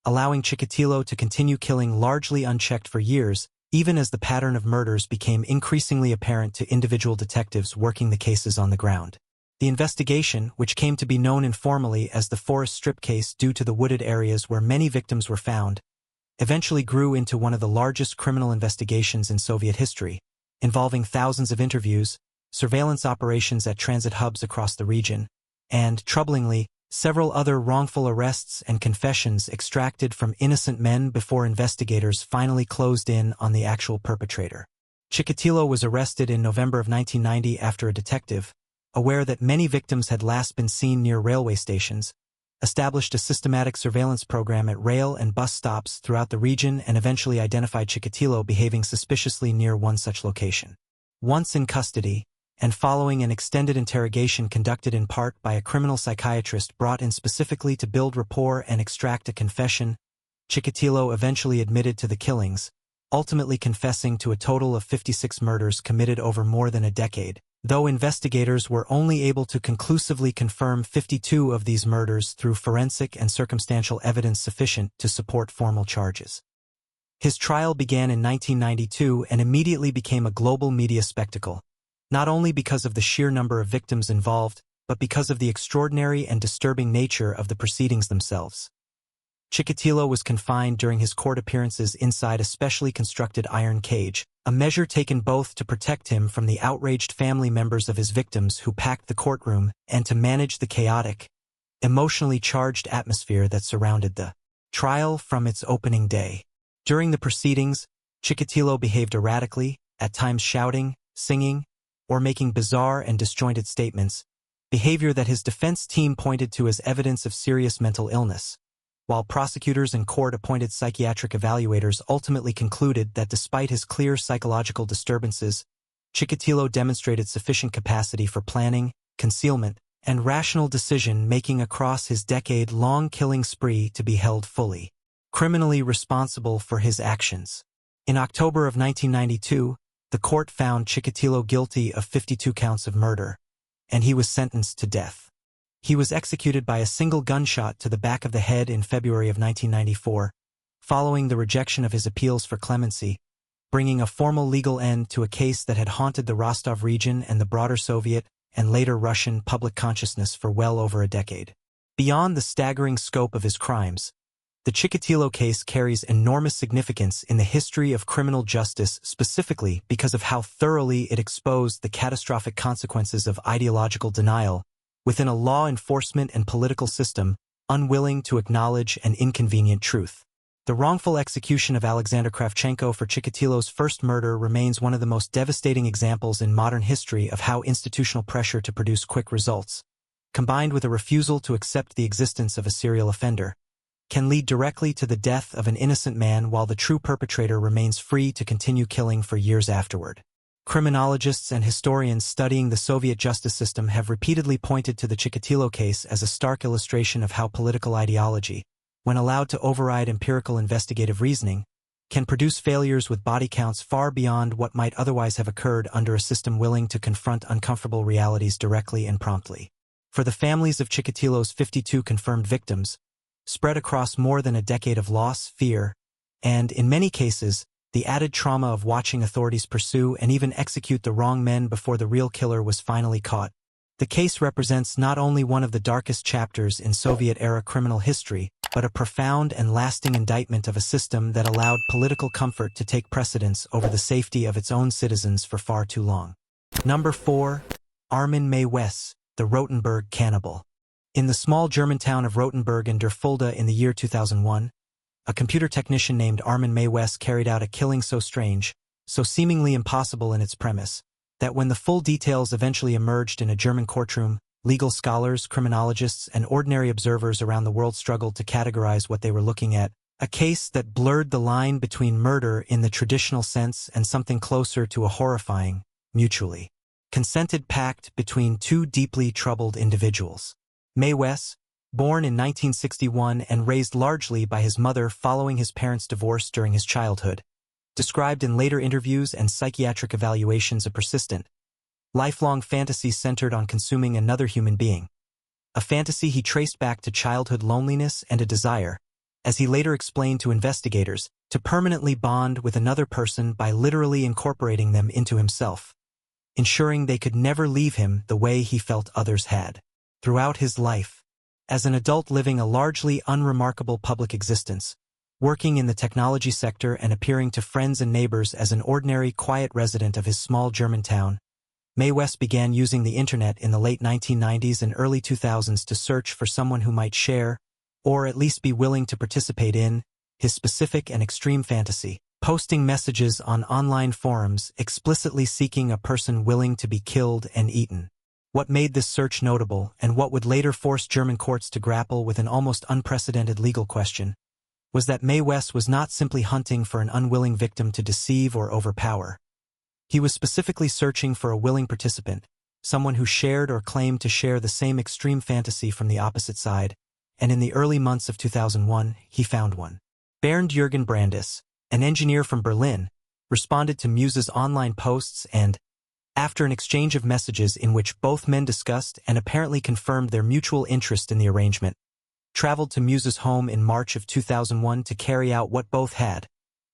allowing Chikatilo to continue killing largely unchecked for years, even as the pattern of murders became increasingly apparent to individual detectives working the cases on the ground. The investigation, which came to be known informally as the Forest Strip case due to the wooded areas where many victims were found, eventually grew into one of the largest criminal investigations in Soviet history, involving thousands of interviews, surveillance operations at transit hubs across the region, and, troublingly, several other wrongful arrests and confessions extracted from innocent men before investigators finally closed in on the actual perpetrator. Chikatilo was arrested in November of 1990 after a detective, aware that many victims had last been seen near railway stations, established a systematic surveillance program at rail and bus stops throughout the region and eventually identified Chikatilo behaving suspiciously near one such location. Once in custody, and following an extended interrogation conducted in part by a criminal psychiatrist brought in specifically to build rapport and extract a confession, Chikatilo eventually admitted to the killings, ultimately confessing to a total of 56 murders committed over more than a decade, though investigators were only able to conclusively confirm 52 of these murders through forensic and circumstantial evidence sufficient to support formal charges. His trial began in 1992 and immediately became a global media spectacle, not only because of the sheer number of victims involved, but because of the extraordinary and disturbing nature of the proceedings themselves. Chikatilo was confined during his court appearances inside a specially constructed iron cage, a measure taken both to protect him from the outraged family members of his victims who packed the courtroom and to manage the chaotic, emotionally charged atmosphere that surrounded the trial from its opening day. During the proceedings, Chikatilo behaved erratically, at times shouting, singing, or making bizarre and disjointed statements, behavior that his defense team pointed to as evidence of serious mental illness, while prosecutors and court-appointed psychiatric evaluators ultimately concluded that despite his clear psychological disturbances, Chikatilo demonstrated sufficient capacity for planning, concealment, and rational decision-making across his decade-long killing spree to be held fully criminally responsible for his actions. In October of 1992, the court found Chikatilo guilty of 52 counts of murder, and he was sentenced to death. He was executed by a single gunshot to the back of the head in February of 1994, following the rejection of his appeals for clemency, bringing a formal legal end to a case that had haunted the Rostov region and the broader Soviet and later Russian public consciousness for well over a decade. Beyond the staggering scope of his crimes, the Chikatilo case carries enormous significance in the history of criminal justice, specifically because of how thoroughly it exposed the catastrophic consequences of ideological denial within a law enforcement and political system unwilling to acknowledge an inconvenient truth. The wrongful execution of Alexander Kravchenko for Chikatilo's first murder remains one of the most devastating examples in modern history of how institutional pressure to produce quick results, combined with a refusal to accept the existence of a serial offender, can lead directly to the death of an innocent man while the true perpetrator remains free to continue killing for years afterward. Criminologists and historians studying the Soviet justice system have repeatedly pointed to the Chikatilo case as a stark illustration of how political ideology, when allowed to override empirical investigative reasoning, can produce failures with body counts far beyond what might otherwise have occurred under a system willing to confront uncomfortable realities directly and promptly. For the families of Chikatilo's 52 confirmed victims, spread across more than a decade of loss, fear, and, in many cases, the added trauma of watching authorities pursue and even execute the wrong men before the real killer was finally caught, the case represents not only one of the darkest chapters in Soviet-era criminal history, but a profound and lasting indictment of a system that allowed political comfort to take precedence over the safety of its own citizens for far too long. Number 4. Armin May-Wes, the Rotenburg Cannibal. In the small German town of Rotenburg in der Fulda in the year 2001, a computer technician named Armin May-Wes carried out a killing so strange, so seemingly impossible in its premise, that when the full details eventually emerged in a German courtroom, legal scholars, criminologists, and ordinary observers around the world struggled to categorize what they were looking at, a case that blurred the line between murder in the traditional sense and something closer to a horrifying, mutually consented pact between two deeply troubled individuals. May-Wes, born in 1961 and raised largely by his mother following his parents' divorce during his childhood, described in later interviews and psychiatric evaluations a persistent, lifelong fantasy centered on consuming another human being, a fantasy he traced back to childhood loneliness and a desire, as he later explained to investigators, to permanently bond with another person by literally incorporating them into himself, ensuring they could never leave him the way he felt others had. Throughout his life, as an adult living a largely unremarkable public existence, working in the technology sector and appearing to friends and neighbors as an ordinary, quiet resident of his small German town, May-Wes began using the internet in the late 1990s and early 2000s to search for someone who might share, or at least be willing to participate in, his specific and extreme fantasy, posting messages on online forums explicitly seeking a person willing to be killed and eaten. What made this search notable, and what would later force German courts to grapple with an almost unprecedented legal question, was that May-Wes was not simply hunting for an unwilling victim to deceive or overpower. He was specifically searching for a willing participant, someone who shared or claimed to share the same extreme fantasy from the opposite side, and in the early months of 2001, he found one. Bernd Jürgen Brandis, an engineer from Berlin, responded to Muse's online posts and, After an exchange of messages in which both men discussed and apparently confirmed their mutual interest in the arrangement, traveled to Muse's home in March of 2001 to carry out what both had,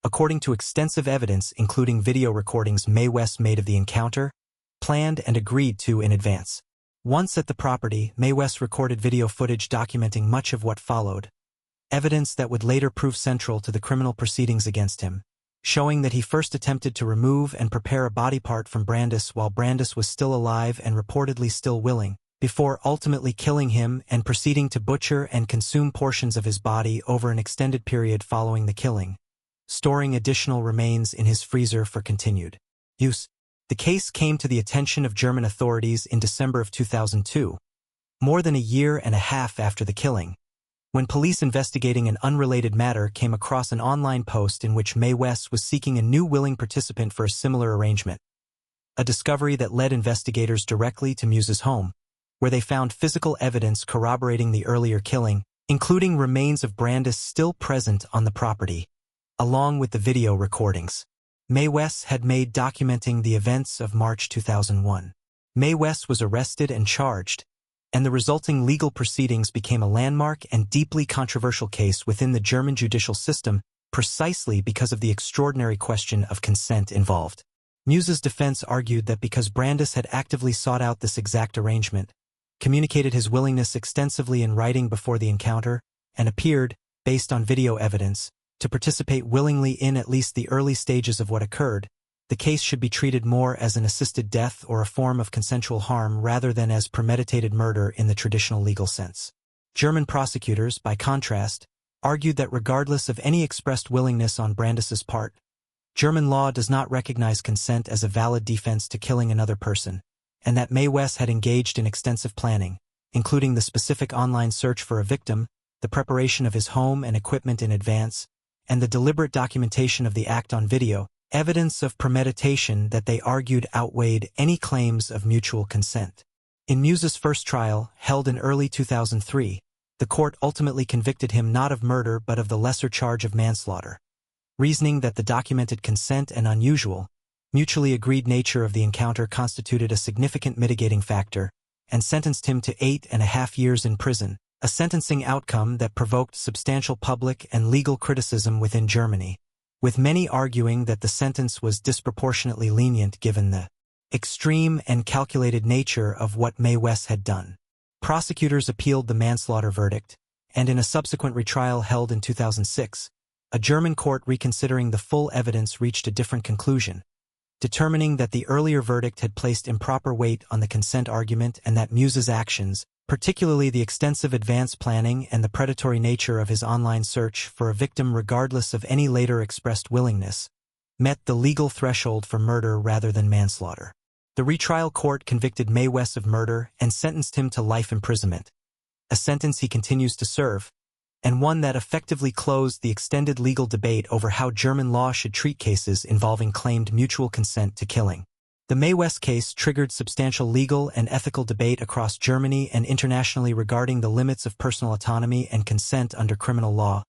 according to extensive evidence including video recordings Mae West made of the encounter, planned and agreed to in advance. Once at the property, Mae West recorded video footage documenting much of what followed, evidence that would later prove central to the criminal proceedings against him, showing that he first attempted to remove and prepare a body part from Brandis while Brandis was still alive and reportedly still willing, before ultimately killing him and proceeding to butcher and consume portions of his body over an extended period following the killing, storing additional remains in his freezer for continued use. The case came to the attention of German authorities in December of 2002, more than a year and a half after the killing, when police investigating an unrelated matter came across an online post in which Mae West was seeking a new willing participant for a similar arrangement, a discovery that led investigators directly to Muse's home, where they found physical evidence corroborating the earlier killing, including remains of Brandis still present on the property, along with the video recordings Mae West had made documenting the events of March 2001. Mae West was arrested and charged, and the resulting legal proceedings became a landmark and deeply controversial case within the German judicial system precisely because of the extraordinary question of consent involved. Muse's defense argued that because Brandis had actively sought out this exact arrangement, communicated his willingness extensively in writing before the encounter, and appeared, based on video evidence, to participate willingly in at least the early stages of what occurred, the case should be treated more as an assisted death or a form of consensual harm rather than as premeditated murder in the traditional legal sense. German prosecutors, by contrast, argued that regardless of any expressed willingness on Brandis's part, German law does not recognize consent as a valid defense to killing another person, and that Mae West had engaged in extensive planning, including the specific online search for a victim, the preparation of his home and equipment in advance, and the deliberate documentation of the act on video, evidence of premeditation that they argued outweighed any claims of mutual consent. In Muse's first trial, held in early 2003, the court ultimately convicted him not of murder but of the lesser charge of manslaughter, reasoning that the documented consent and unusual, mutually agreed nature of the encounter constituted a significant mitigating factor, and sentenced him to 8.5 years in prison, a sentencing outcome that provoked substantial public and legal criticism within Germany, with many arguing that the sentence was disproportionately lenient given the extreme and calculated nature of what Mae West had done. Prosecutors appealed the manslaughter verdict, and in a subsequent retrial held in 2006, a German court reconsidering the full evidence reached a different conclusion, determining that the earlier verdict had placed improper weight on the consent argument and that Muse's actions, particularly the extensive advance planning and the predatory nature of his online search for a victim regardless of any later expressed willingness, met the legal threshold for murder rather than manslaughter. The retrial court convicted Mae West of murder and sentenced him to life imprisonment, a sentence he continues to serve, and one that effectively closed the extended legal debate over how German law should treat cases involving claimed mutual consent to killing. The Mae West case triggered substantial legal and ethical debate across Germany and internationally regarding the limits of personal autonomy and consent under criminal law,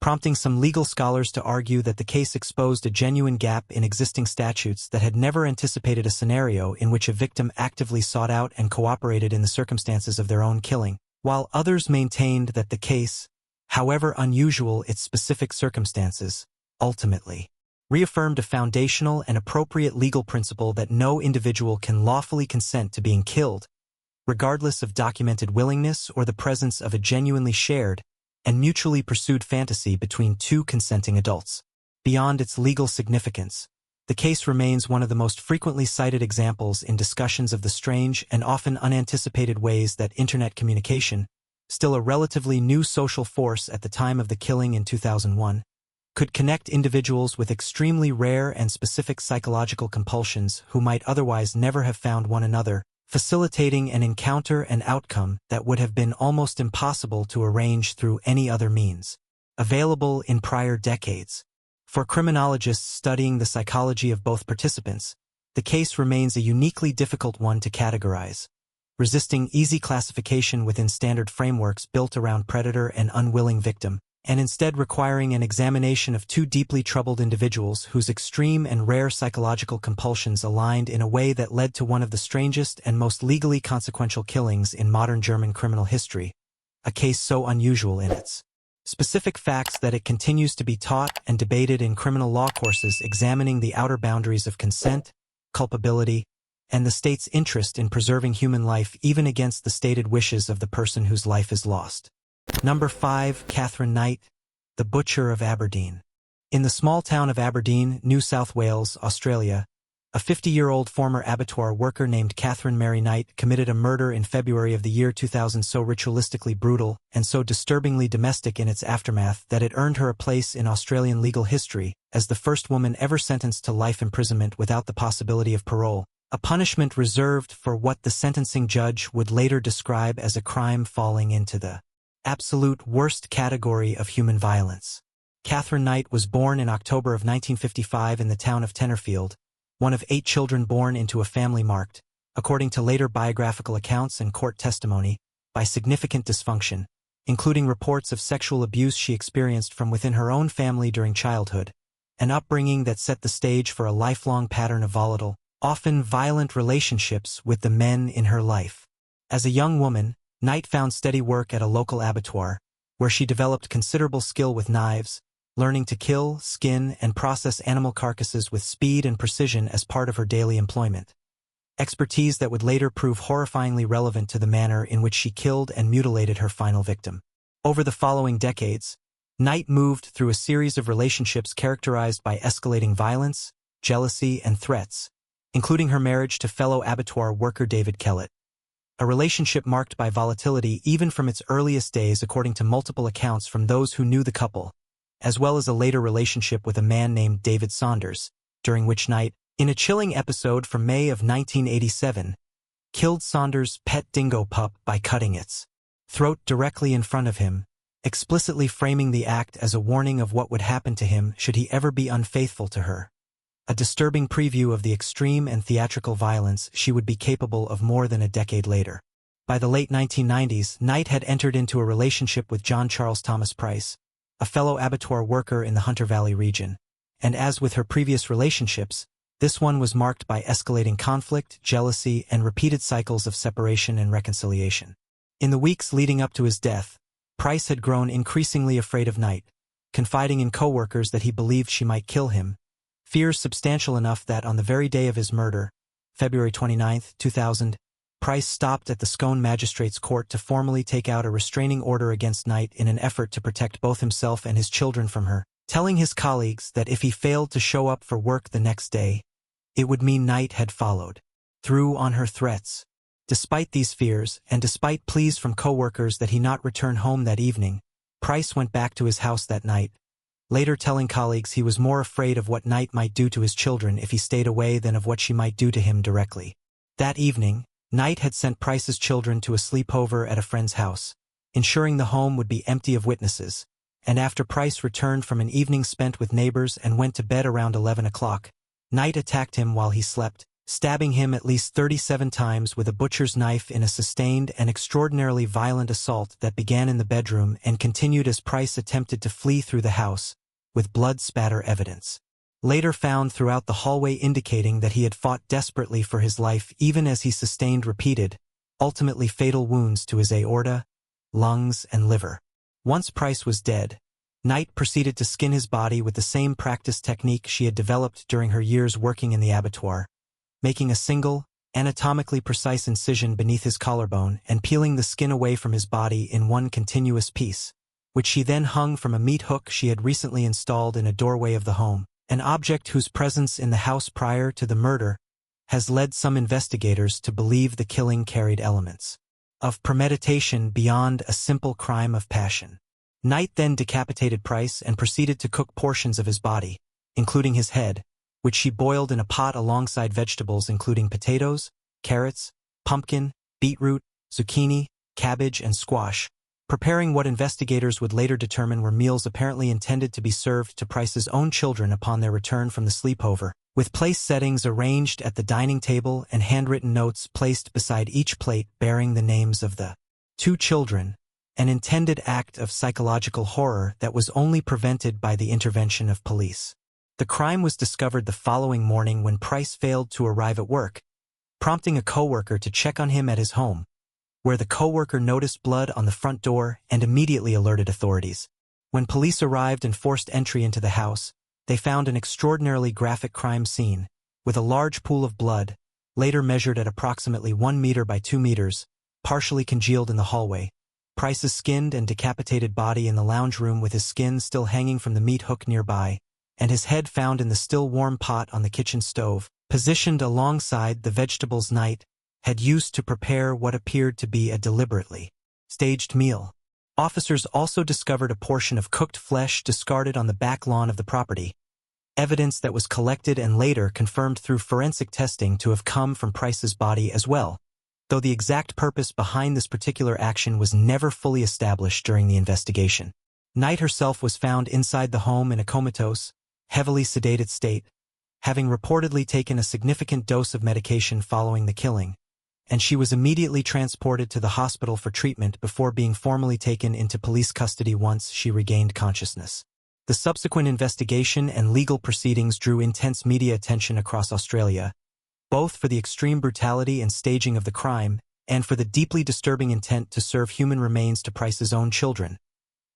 prompting some legal scholars to argue that the case exposed a genuine gap in existing statutes that had never anticipated a scenario in which a victim actively sought out and cooperated in the circumstances of their own killing, while others maintained that the case, however unusual its specific circumstances, ultimately reaffirmed a foundational and appropriate legal principle that no individual can lawfully consent to being killed, regardless of documented willingness or the presence of a genuinely shared and mutually pursued fantasy between two consenting adults. Beyond its legal significance, the case remains one of the most frequently cited examples in discussions of the strange and often unanticipated ways that internet communication, still a relatively new social force at the time of the killing in 2001, could connect individuals with extremely rare and specific psychological compulsions who might otherwise never have found one another, facilitating an encounter and outcome that would have been almost impossible to arrange through any other means, available in prior decades. For criminologists studying the psychology of both participants, the case remains a uniquely difficult one to categorize, resisting easy classification within standard frameworks built around predator and unwilling victim, and instead requiring an examination of two deeply troubled individuals whose extreme and rare psychological compulsions aligned in a way that led to one of the strangest and most legally consequential killings in modern German criminal history, a case so unusual in its specific facts that it continues to be taught and debated in criminal law courses examining the outer boundaries of consent, culpability, and the state's interest in preserving human life even against the stated wishes of the person whose life is lost. Number 5. Catherine Knight, the Butcher of Aberdeen. In the small town of Aberdeen, New South Wales, Australia, a 50-year-old former abattoir worker named Catherine Mary Knight committed a murder in February of the year 2000 so ritualistically brutal and so disturbingly domestic in its aftermath that it earned her a place in Australian legal history as the first woman ever sentenced to life imprisonment without the possibility of parole, a punishment reserved for what the sentencing judge would later describe as a crime falling into the absolute worst category of human violence. Catherine Knight was born in October of 1955 in the town of Tenterfield, one of 8 children born into a family marked, according to later biographical accounts and court testimony, by significant dysfunction, including reports of sexual abuse she experienced from within her own family during childhood, an upbringing that set the stage for a lifelong pattern of volatile, often violent relationships with the men in her life. As a young woman, Knight found steady work at a local abattoir, where she developed considerable skill with knives, learning to kill, skin, and process animal carcasses with speed and precision as part of her daily employment. Expertise that would later prove horrifyingly relevant to the manner in which she killed and mutilated her final victim. Over the following decades, Knight moved through a series of relationships characterized by escalating violence, jealousy, and threats, including her marriage to fellow abattoir worker David Kellett. A relationship marked by volatility even from its earliest days according to multiple accounts from those who knew the couple, as well as a later relationship with a man named David Saunders, during which Knight, in a chilling episode from May of 1987, killed Saunders' pet dingo pup by cutting its throat directly in front of him, explicitly framing the act as a warning of what would happen to him should he ever be unfaithful to her. A disturbing preview of the extreme and theatrical violence she would be capable of more than a decade later. By the late 1990s, Knight had entered into a relationship with John Charles Thomas Price, a fellow abattoir worker in the Hunter Valley region, and as with her previous relationships, this one was marked by escalating conflict, jealousy, and repeated cycles of separation and reconciliation. In the weeks leading up to his death, Price had grown increasingly afraid of Knight, confiding in co-workers that he believed she might kill him, fears substantial enough that on the very day of his murder, February 29, 2000, Price stopped at the Scone Magistrates Court to formally take out a restraining order against Knight in an effort to protect both himself and his children from her, telling his colleagues that if he failed to show up for work the next day, it would mean Knight had followed through on her threats. Despite these fears, and despite pleas from co-workers that he not return home that evening, Price went back to his house that night, later telling colleagues he was more afraid of what Knight might do to his children if he stayed away than of what she might do to him directly. That evening, Knight had sent Price's children to a sleepover at a friend's house, ensuring the home would be empty of witnesses, and after Price returned from an evening spent with neighbors and went to bed around 11 o'clock, Knight attacked him while he slept, stabbing him at least 37 times with a butcher's knife in a sustained and extraordinarily violent assault that began in the bedroom and continued as Price attempted to flee through the house, with blood spatter evidence later found throughout the hallway indicating that he had fought desperately for his life even as he sustained repeated, ultimately fatal wounds to his aorta, lungs, and liver. Once Price was dead, Knight proceeded to skin his body with the same practice technique she had developed during her years working in the abattoir, making a single, anatomically precise incision beneath his collarbone and peeling the skin away from his body in one continuous piece, which she then hung from a meat hook she had recently installed in a doorway of the home. An object whose presence in the house prior to the murder has led some investigators to believe the killing carried elements of premeditation beyond a simple crime of passion. Knight then decapitated Price and proceeded to cook portions of his body, including his head, which she boiled in a pot alongside vegetables including potatoes, carrots, pumpkin, beetroot, zucchini, cabbage, and squash, preparing what investigators would later determine were meals apparently intended to be served to Price's own children upon their return from the sleepover, with place settings arranged at the dining table and handwritten notes placed beside each plate bearing the names of the 2 children, an intended act of psychological horror that was only prevented by the intervention of police. The crime was discovered the following morning when Price failed to arrive at work, prompting a coworker to check on him at his home, where the coworker noticed blood on the front door and immediately alerted authorities. When police arrived and forced entry into the house, they found an extraordinarily graphic crime scene, with a large pool of blood, later measured at approximately 1 meter by 2 meters, partially congealed in the hallway, Price's skinned and decapitated body in the lounge room with his skin still hanging from the meat hook nearby, and his head found in the still warm pot on the kitchen stove, positioned alongside the vegetables Knight had used to prepare what appeared to be a deliberately staged meal. Officers also discovered a portion of cooked flesh discarded on the back lawn of the property, evidence that was collected and later confirmed through forensic testing to have come from Price's body as well, though the exact purpose behind this particular action was never fully established during the investigation. Knight herself was found inside the home in a comatose, heavily sedated state, having reportedly taken a significant dose of medication following the killing, and she was immediately transported to the hospital for treatment before being formally taken into police custody once she regained consciousness. The subsequent investigation and legal proceedings drew intense media attention across Australia, both for the extreme brutality and staging of the crime and for the deeply disturbing intent to serve human remains to Price's own children,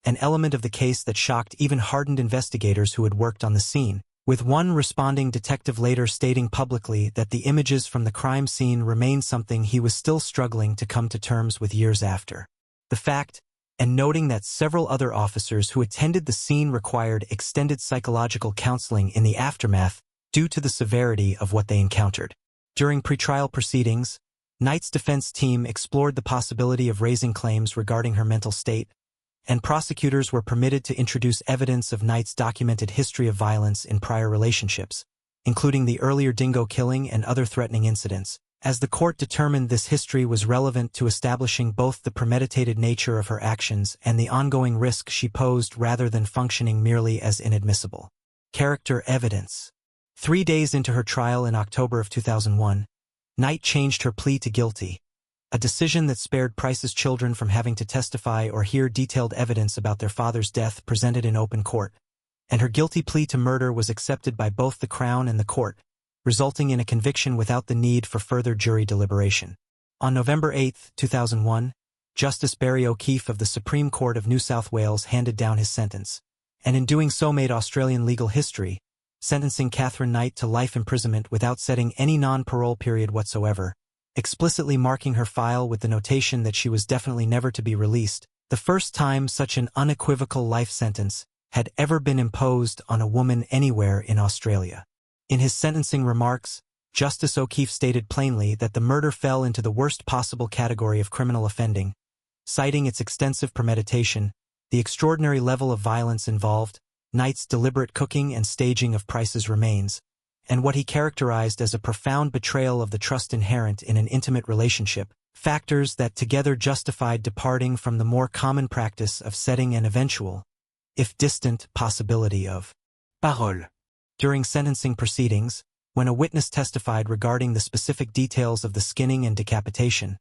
an element of the case that shocked even hardened investigators who had worked on the scene, with one responding detective later stating publicly that the images from the crime scene remained something he was still struggling to come to terms with years after. The fact, and noting that several other officers who attended the scene required extended psychological counseling in the aftermath due to the severity of what they encountered. During pretrial proceedings, Knight's defense team explored the possibility of raising claims regarding her mental state, and prosecutors were permitted to introduce evidence of Knight's documented history of violence in prior relationships, including the earlier dingo killing and other threatening incidents, as the court determined this history was relevant to establishing both the premeditated nature of her actions and the ongoing risk she posed rather than functioning merely as inadmissible character evidence. 3 days into her trial in October of 2001, Knight changed her plea to guilty, a decision that spared Price's children from having to testify or hear detailed evidence about their father's death presented in open court, and her guilty plea to murder was accepted by both the Crown and the court, resulting in a conviction without the need for further jury deliberation. On November 8, 2001, Justice Barry O'Keefe of the Supreme Court of New South Wales handed down his sentence, and in doing so made Australian legal history, sentencing Catherine Knight to life imprisonment without setting any non-parole period whatsoever, explicitly marking her file with the notation that she was definitely never to be released, the first time such an unequivocal life sentence had ever been imposed on a woman anywhere in Australia. In his sentencing remarks, Justice O'Keefe stated plainly that the murder fell into the worst possible category of criminal offending, citing its extensive premeditation, the extraordinary level of violence involved, Knight's deliberate cooking and staging of Price's remains, and what he characterized as a profound betrayal of the trust inherent in an intimate relationship, factors that together justified departing from the more common practice of setting an eventual, if distant, possibility of parole. During sentencing proceedings, when a witness testified regarding the specific details of the skinning and decapitation,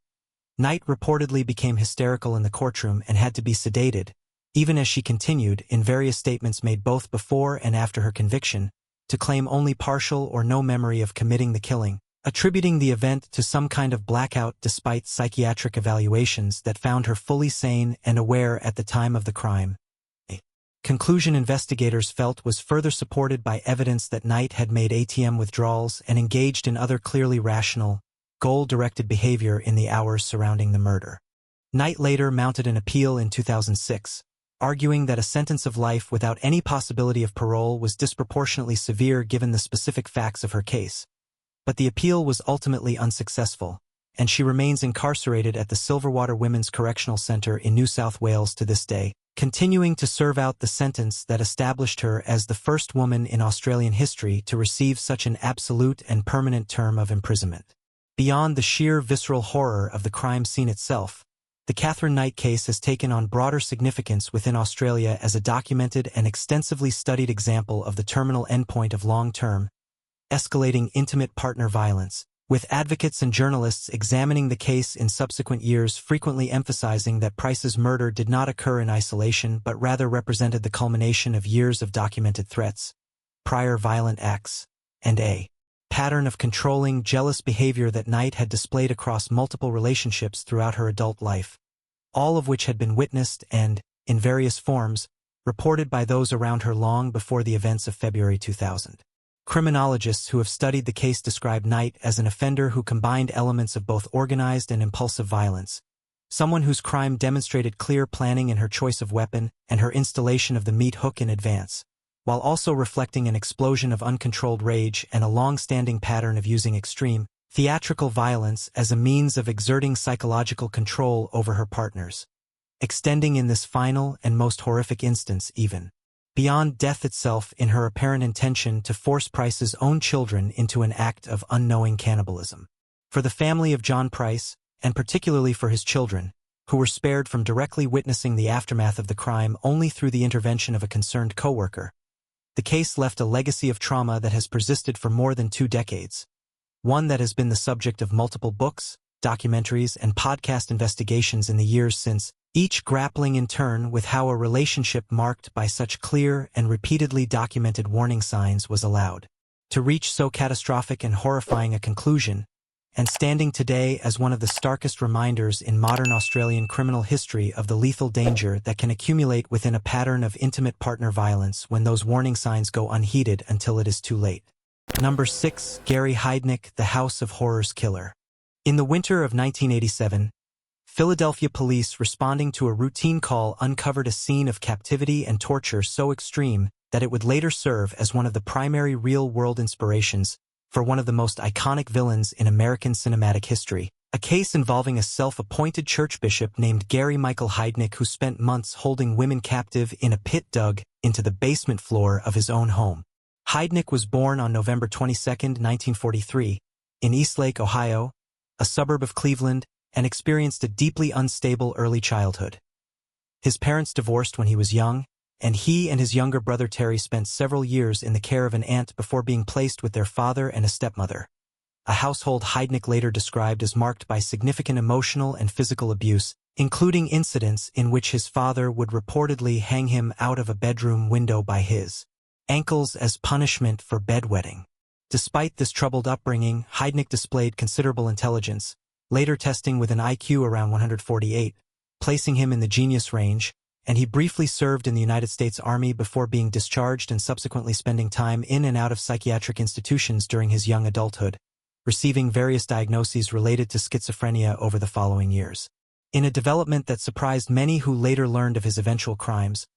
Knight reportedly became hysterical in the courtroom and had to be sedated, even as she continued, in various statements made both before and after her conviction, to claim only partial or no memory of committing the killing, attributing the event to some kind of blackout despite psychiatric evaluations that found her fully sane and aware at the time of the crime. A conclusion investigators felt was further supported by evidence that Knight had made ATM withdrawals and engaged in other clearly rational, goal-directed behavior in the hours surrounding the murder. Knight later mounted an appeal in 2006, arguing that a sentence of life without any possibility of parole was disproportionately severe given the specific facts of her case. But the appeal was ultimately unsuccessful, and she remains incarcerated at the Silverwater Women's Correctional Centre in New South Wales to this day, continuing to serve out the sentence that established her as the first woman in Australian history to receive such an absolute and permanent term of imprisonment. Beyond the sheer visceral horror of the crime scene itself, the Catherine Knight case has taken on broader significance within Australia as a documented and extensively studied example of the terminal endpoint of long-term, escalating intimate partner violence, with advocates and journalists examining the case in subsequent years frequently emphasizing that Price's murder did not occur in isolation but rather represented the culmination of years of documented threats, prior violent acts, and a pattern of controlling, jealous behavior that Knight had displayed across multiple relationships throughout her adult life, all of which had been witnessed and, in various forms, reported by those around her long before the events of February 2000. Criminologists who have studied the case describe Knight as an offender who combined elements of both organized and impulsive violence, someone whose crime demonstrated clear planning in her choice of weapon and her installation of the meat hook in advance, while also reflecting an explosion of uncontrolled rage and a long-standing pattern of using extreme, theatrical violence as a means of exerting psychological control over her partners, extending in this final and most horrific instance even beyond death itself in her apparent intention to force Price's own children into an act of unknowing cannibalism. For the family of John Price, and particularly for his children, who were spared from directly witnessing the aftermath of the crime only through the intervention of a concerned coworker, the case left a legacy of trauma that has persisted for more than 2 decades, one that has been the subject of multiple books, documentaries, and podcast investigations in the years since, each grappling in turn with how a relationship marked by such clear and repeatedly documented warning signs was allowed to reach so catastrophic and horrifying a conclusion, and standing today as one of the starkest reminders in modern Australian criminal history of the lethal danger that can accumulate within a pattern of intimate partner violence when those warning signs go unheeded until it is too late. Number 6. Gary Heidnik, the House of Horrors Killer. In the winter of 1987, Philadelphia police responding to a routine call uncovered a scene of captivity and torture so extreme that it would later serve as one of the primary real-world inspirations for one of the most iconic villains in American cinematic history, a case involving a self-appointed church bishop named Gary Michael Heidnik who spent months holding women captive in a pit dug into the basement floor of his own home. Heidnik was born on November 22, 1943, in Eastlake, Ohio, a suburb of Cleveland, and experienced a deeply unstable early childhood. His parents divorced when he was young, and he and his younger brother Terry spent several years in the care of an aunt before being placed with their father and a stepmother, a household Heidnik later described as marked by significant emotional and physical abuse, including incidents in which his father would reportedly hang him out of a bedroom window by his ankles as punishment for bedwetting. Despite this troubled upbringing, Heidnik displayed considerable intelligence, later testing with an IQ around 148, placing him in the genius range, and he briefly served in the United States Army before being discharged and subsequently spending time in and out of psychiatric institutions during his young adulthood, receiving various diagnoses related to schizophrenia over the following years. In a development that surprised many who later learned of his eventual crimes,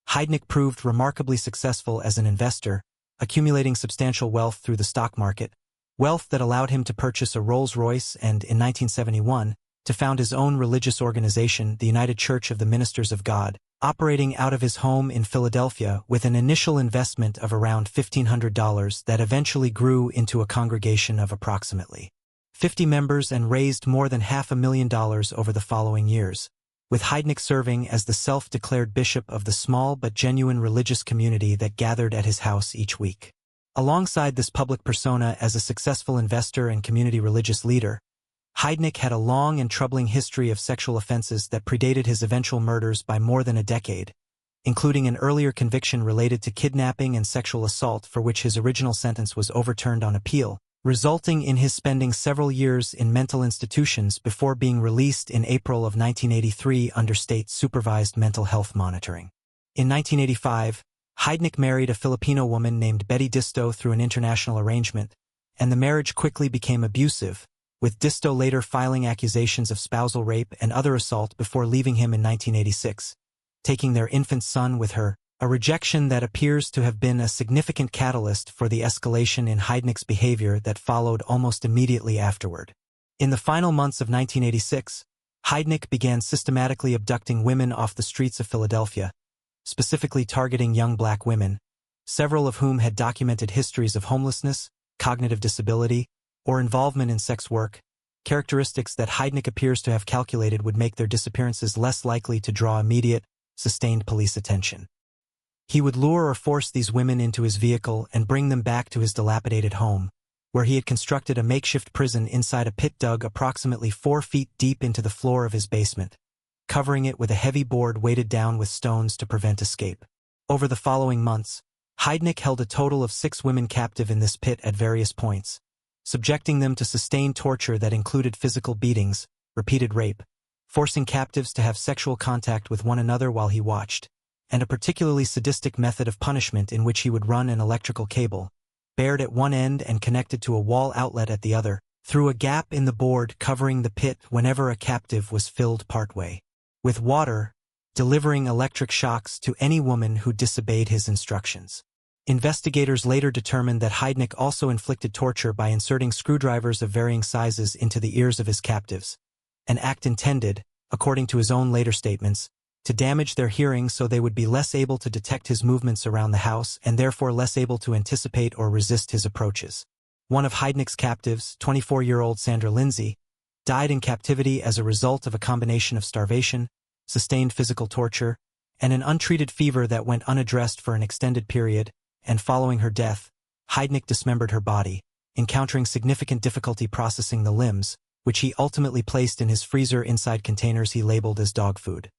Heidnik proved remarkably successful as an investor, accumulating substantial wealth through the stock market, wealth that allowed him to purchase a Rolls-Royce and, in 1971, to found his own religious organization, the United Church of the Ministers of God, operating out of his home in Philadelphia with an initial investment of around $1,500 that eventually grew into a congregation of approximately 50 members and raised more than $500,000 over the following years, with Heidnik serving as the self-declared bishop of the small but genuine religious community that gathered at his house each week. Alongside this public persona as a successful investor and community religious leader, Heidnik had a long and troubling history of sexual offenses that predated his eventual murders by more than a decade, including an earlier conviction related to kidnapping and sexual assault for which his original sentence was overturned on appeal, resulting in his spending several years in mental institutions before being released in April of 1983 under state-supervised mental health monitoring. In 1985, Heidnik married a Filipino woman named Betty Disto through an international arrangement, and the marriage quickly became abusive, with Disto later filing accusations of spousal rape and other assault before leaving him in 1986, taking their infant son with her, a rejection that appears to have been a significant catalyst for the escalation in Heidnik's behavior that followed almost immediately afterward. In the final months of 1986, Heidnik began systematically abducting women off the streets of Philadelphia, specifically targeting young black women, several of whom had documented histories of homelessness, cognitive disability, or involvement in sex work, characteristics that Heidnik appears to have calculated would make their disappearances less likely to draw immediate, sustained police attention. He would lure or force these women into his vehicle and bring them back to his dilapidated home, where he had constructed a makeshift prison inside a pit dug approximately 4 feet deep into the floor of his basement, covering it with a heavy board weighted down with stones to prevent escape. Over the following months, Heidnik held a total of 6 women captive in this pit at various points, subjecting them to sustained torture that included physical beatings, repeated rape, forcing captives to have sexual contact with one another while he watched, and a particularly sadistic method of punishment in which he would run an electrical cable, bared at one end and connected to a wall outlet at the other, through a gap in the board covering the pit whenever a captive was filled partway with water, delivering electric shocks to any woman who disobeyed his instructions. Investigators later determined that Heidnik also inflicted torture by inserting screwdrivers of varying sizes into the ears of his captives, an act intended, according to his own later statements, to damage their hearing so they would be less able to detect his movements around the house and therefore less able to anticipate or resist his approaches. One of Heidnik's captives, 24-year-old Sandra Lindsay, died in captivity as a result of a combination of starvation, sustained physical torture, and an untreated fever that went unaddressed for an extended period, and following her death, Heidnik dismembered her body, encountering significant difficulty processing the limbs, which he ultimately placed in his freezer inside containers he labeled as dog food.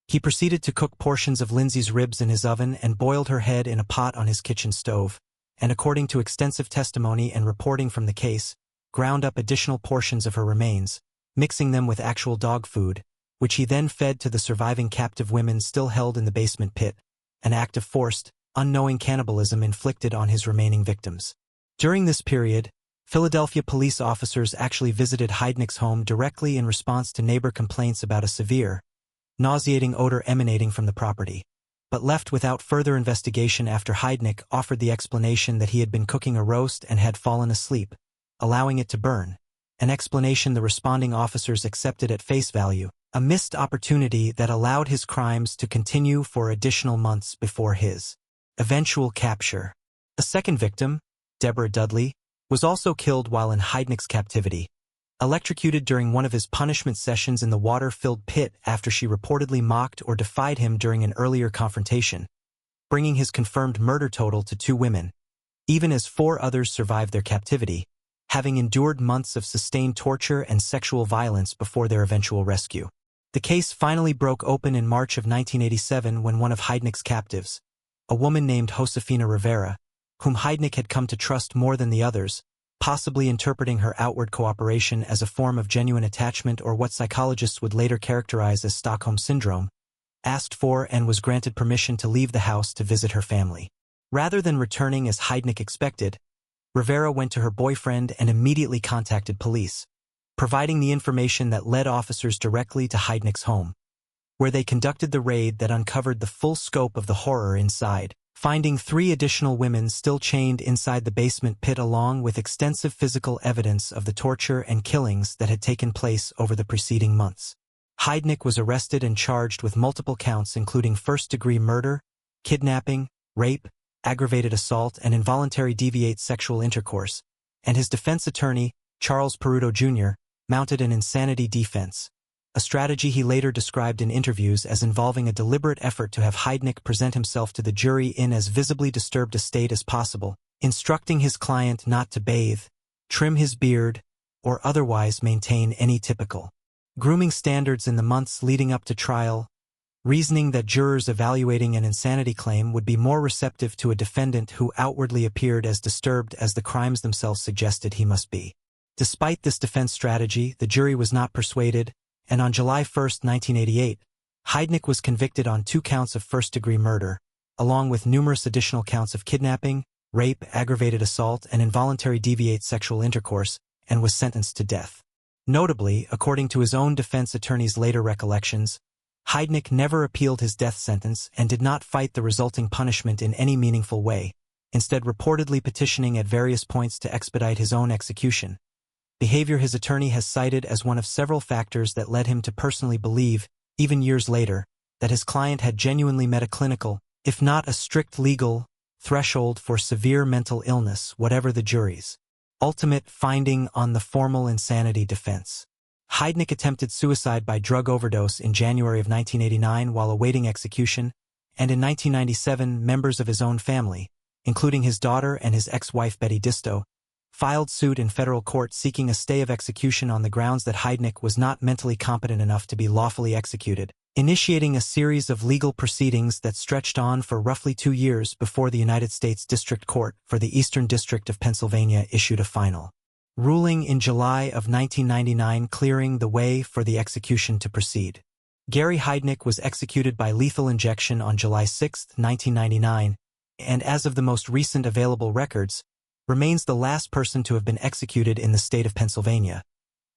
He proceeded to cook portions of Lindsay's ribs in his oven and boiled her head in a pot on his kitchen stove, and according to extensive testimony and reporting from the case, ground up additional portions of her remains, mixing them with actual dog food, which he then fed to the surviving captive women still held in the basement pit, an act of forced, unknowing cannibalism inflicted on his remaining victims. During this period, Philadelphia police officers actually visited Heidnik's home directly in response to neighbor complaints about a severe, nauseating odor emanating from the property, but left without further investigation after Heidnik offered the explanation that he had been cooking a roast and had fallen asleep, allowing it to burn, an explanation the responding officers accepted at face value, a missed opportunity that allowed his crimes to continue for additional months before his eventual capture. A second victim, Deborah Dudley, was also killed while in Heidnik's captivity, electrocuted during one of his punishment sessions in the water-filled pit after she reportedly mocked or defied him during an earlier confrontation, bringing his confirmed murder total to 2 women, even as 4 others survived their captivity, having endured months of sustained torture and sexual violence before their eventual rescue. The case finally broke open in March of 1987 when one of Heidnik's captives, a woman named Josefina Rivera, whom Heidnik had come to trust more than the others, possibly interpreting her outward cooperation as a form of genuine attachment or what psychologists would later characterize as Stockholm Syndrome, asked for and was granted permission to leave the house to visit her family. Rather than returning as Heidnik expected, Rivera went to her boyfriend and immediately contacted police, providing the information that led officers directly to Heidnik's home, where they conducted the raid that uncovered the full scope of the horror inside, finding 3 additional women still chained inside the basement pit along with extensive physical evidence of the torture and killings that had taken place over the preceding months. Heidnik was arrested and charged with multiple counts including first-degree murder, kidnapping, rape, aggravated assault, and involuntary deviate sexual intercourse, and his defense attorney, Charles Peruto Jr., mounted an insanity defense, a strategy he later described in interviews as involving a deliberate effort to have Heidnik present himself to the jury in as visibly disturbed a state as possible, instructing his client not to bathe, trim his beard, or otherwise maintain any typical grooming standards in the months leading up to trial, reasoning that jurors evaluating an insanity claim would be more receptive to a defendant who outwardly appeared as disturbed as the crimes themselves suggested he must be. Despite this defense strategy, the jury was not persuaded, and on July 1, 1988, Heidnik was convicted on 2 counts of first-degree murder, along with numerous additional counts of kidnapping, rape, aggravated assault, and involuntary deviate sexual intercourse, and was sentenced to death. Notably, according to his own defense attorney's later recollections, Heidnik never appealed his death sentence and did not fight the resulting punishment in any meaningful way, instead reportedly petitioning at various points to expedite his own execution, behavior his attorney has cited as one of several factors that led him to personally believe, even years later, that his client had genuinely met a clinical, if not a strict legal, threshold for severe mental illness, whatever the jury's ultimate finding on the formal insanity defense. Heidnik attempted suicide by drug overdose in January of 1989 while awaiting execution, and in 1997 members of his own family, including his daughter and his ex-wife Betty Disto, filed suit in federal court seeking a stay of execution on the grounds that Heidnik was not mentally competent enough to be lawfully executed, initiating a series of legal proceedings that stretched on for roughly 2 years before the United States District Court for the Eastern District of Pennsylvania issued a final ruling in July of 1999 clearing the way for the execution to proceed. Gary Heidnik was executed by lethal injection on July 6, 1999, and as of the most recent available records, remains the last person to have been executed in the state of Pennsylvania,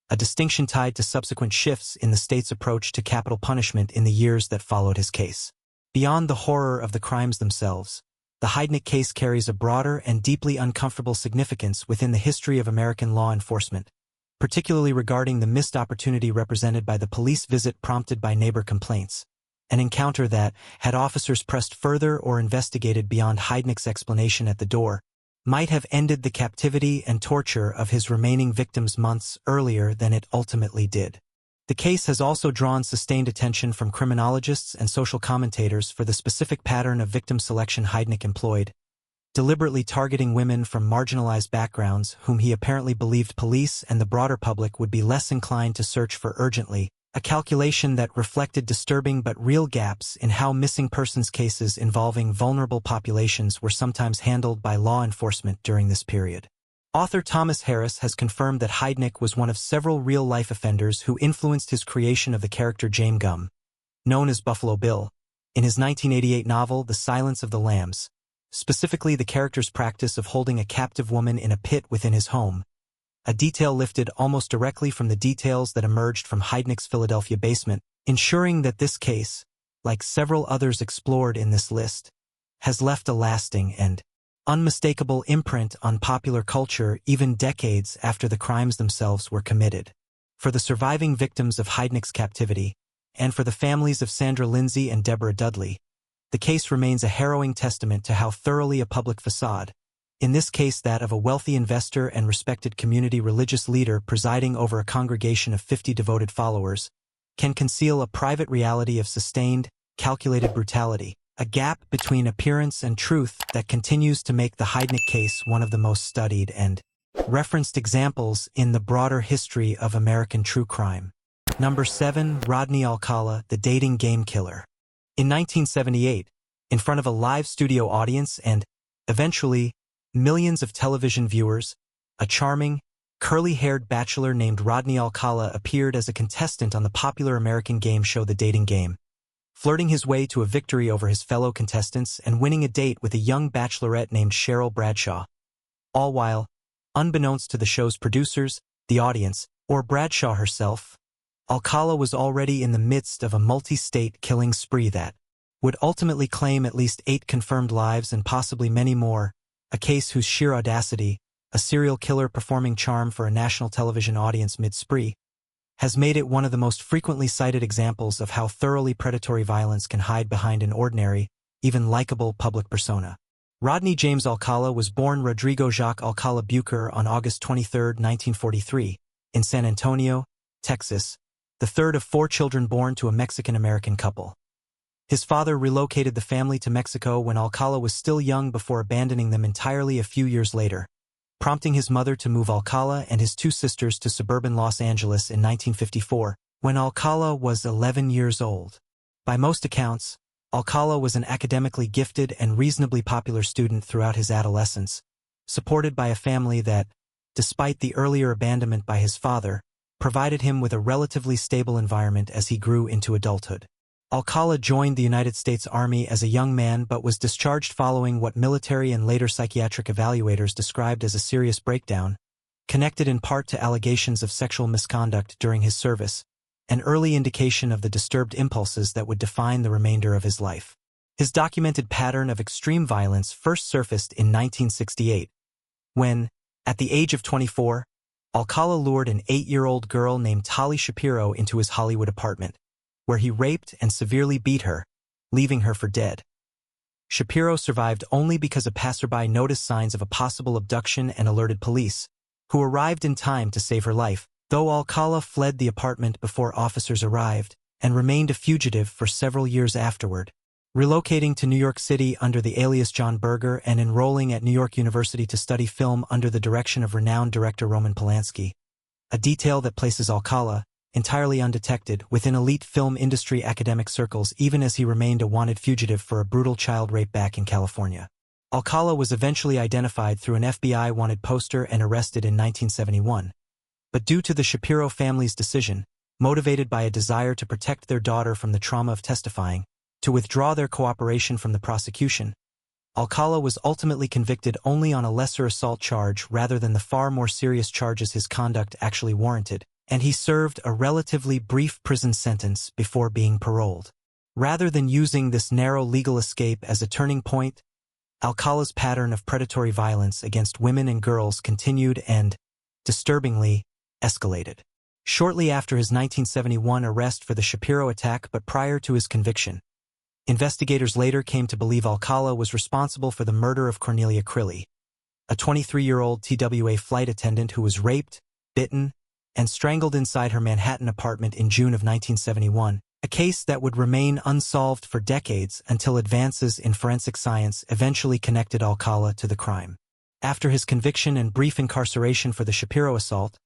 a distinction tied to subsequent shifts in the state's approach to capital punishment in the years that followed his case. Beyond the horror of the crimes themselves, the Heidnik case carries a broader and deeply uncomfortable significance within the history of American law enforcement, particularly regarding the missed opportunity represented by the police visit prompted by neighbor complaints, an encounter that, had officers pressed further or investigated beyond Heidnik's explanation at the door, might have ended the captivity and torture of his remaining victims months earlier than it ultimately did. The case has also drawn sustained attention from criminologists and social commentators for the specific pattern of victim selection Heidnik employed, deliberately targeting women from marginalized backgrounds whom he apparently believed police and the broader public would be less inclined to search for urgently, a calculation that reflected disturbing but real gaps in how missing persons cases involving vulnerable populations were sometimes handled by law enforcement during this period. Author Thomas Harris has confirmed that Heidnik was one of several real-life offenders who influenced his creation of the character James Gum, known as Buffalo Bill, in his 1988 novel The Silence of the Lambs, specifically the character's practice of holding a captive woman in a pit within his home, a detail lifted almost directly from the details that emerged from Heidnik's Philadelphia basement, ensuring that this case, like several others explored in this list, has left a lasting and unmistakable imprint on popular culture even decades after the crimes themselves were committed. For the surviving victims of Heidnik's captivity, and for the families of Sandra Lindsay and Deborah Dudley, the case remains a harrowing testament to how thoroughly a public facade, in this case that of a wealthy investor and respected community religious leader presiding over a congregation of 50 devoted followers, can conceal a private reality of sustained, calculated brutality, a gap between appearance and truth that continues to make the Heidnik case one of the most studied and referenced examples in the broader history of American true crime. Number 7. Rodney Alcala, the dating game killer. In 1978, in front of a live studio audience and, eventually, millions of television viewers, a charming, curly-haired bachelor named Rodney Alcala appeared as a contestant on the popular American game show The Dating Game, flirting his way to a victory over his fellow contestants and winning a date with a young bachelorette named Cheryl Bradshaw. All while, unbeknownst to the show's producers, the audience, or Bradshaw herself, Alcala was already in the midst of a multi-state killing spree that would ultimately claim at least 8 confirmed lives and possibly many more, a case whose sheer audacity, a serial killer performing charm for a national television audience mid-spree, has made it one of the most frequently cited examples of how thoroughly predatory violence can hide behind an ordinary, even likable public persona. Rodney James Alcala was born Rodrigo Jacques Alcala Bucher on August 23, 1943, in San Antonio, Texas, the third of 4 children born to a Mexican-American couple. His father relocated the family to Mexico when Alcala was still young before abandoning them entirely a few years later, prompting his mother to move Alcala and his 2 sisters to suburban Los Angeles in 1954, when Alcala was 11 years old. By most accounts, Alcala was an academically gifted and reasonably popular student throughout his adolescence, supported by a family that, despite the earlier abandonment by his father, provided him with a relatively stable environment as he grew into adulthood. Alcala joined the United States Army as a young man but was discharged following what military and later psychiatric evaluators described as a serious breakdown, connected in part to allegations of sexual misconduct during his service, an early indication of the disturbed impulses that would define the remainder of his life. His documented pattern of extreme violence first surfaced in 1968, when, at the age of 24, Alcala lured an 8-year-old girl named Tali Shapiro into his Hollywood apartment, where he raped and severely beat her, leaving her for dead. Shapiro survived only because a passerby noticed signs of a possible abduction and alerted police, who arrived in time to save her life, though Alcala fled the apartment before officers arrived and remained a fugitive for several years afterward. Relocating to New York City under the alias John Berger and enrolling at New York University to study film under the direction of renowned director Roman Polanski, a detail that places Alcala, entirely undetected, within elite film industry academic circles even as he remained a wanted fugitive for a brutal child rape back in California. Alcala was eventually identified through an FBI wanted poster and arrested in 1971. But due to the Shapiro family's decision, motivated by a desire to protect their daughter from the trauma of testifying, to withdraw their cooperation from the prosecution, Alcala was ultimately convicted only on a lesser assault charge rather than the far more serious charges his conduct actually warranted, and he served a relatively brief prison sentence before being paroled. Rather than using this narrow legal escape as a turning point, Alcala's pattern of predatory violence against women and girls continued and, disturbingly, escalated. Shortly after his 1971 arrest for the Shapiro attack but prior to his conviction, investigators later came to believe Alcala was responsible for the murder of Cornelia Crilly, a 23-year-old TWA flight attendant who was raped, bitten, and strangled inside her Manhattan apartment in June of 1971, a case that would remain unsolved for decades until advances in forensic science eventually connected Alcala to the crime. After his conviction and brief incarceration for the Shapiro assault,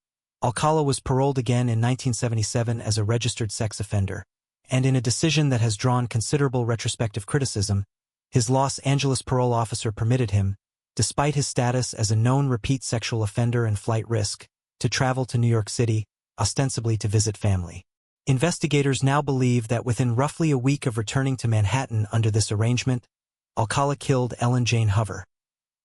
Alcala was paroled again in 1977 as a registered sex offender, and in a decision that has drawn considerable retrospective criticism, his Los Angeles parole officer permitted him, despite his status as a known repeat sexual offender and flight risk, to travel to New York City, ostensibly to visit family. Investigators now believe that within roughly a week of returning to Manhattan under this arrangement, Alcala killed Ellen Jane Hover,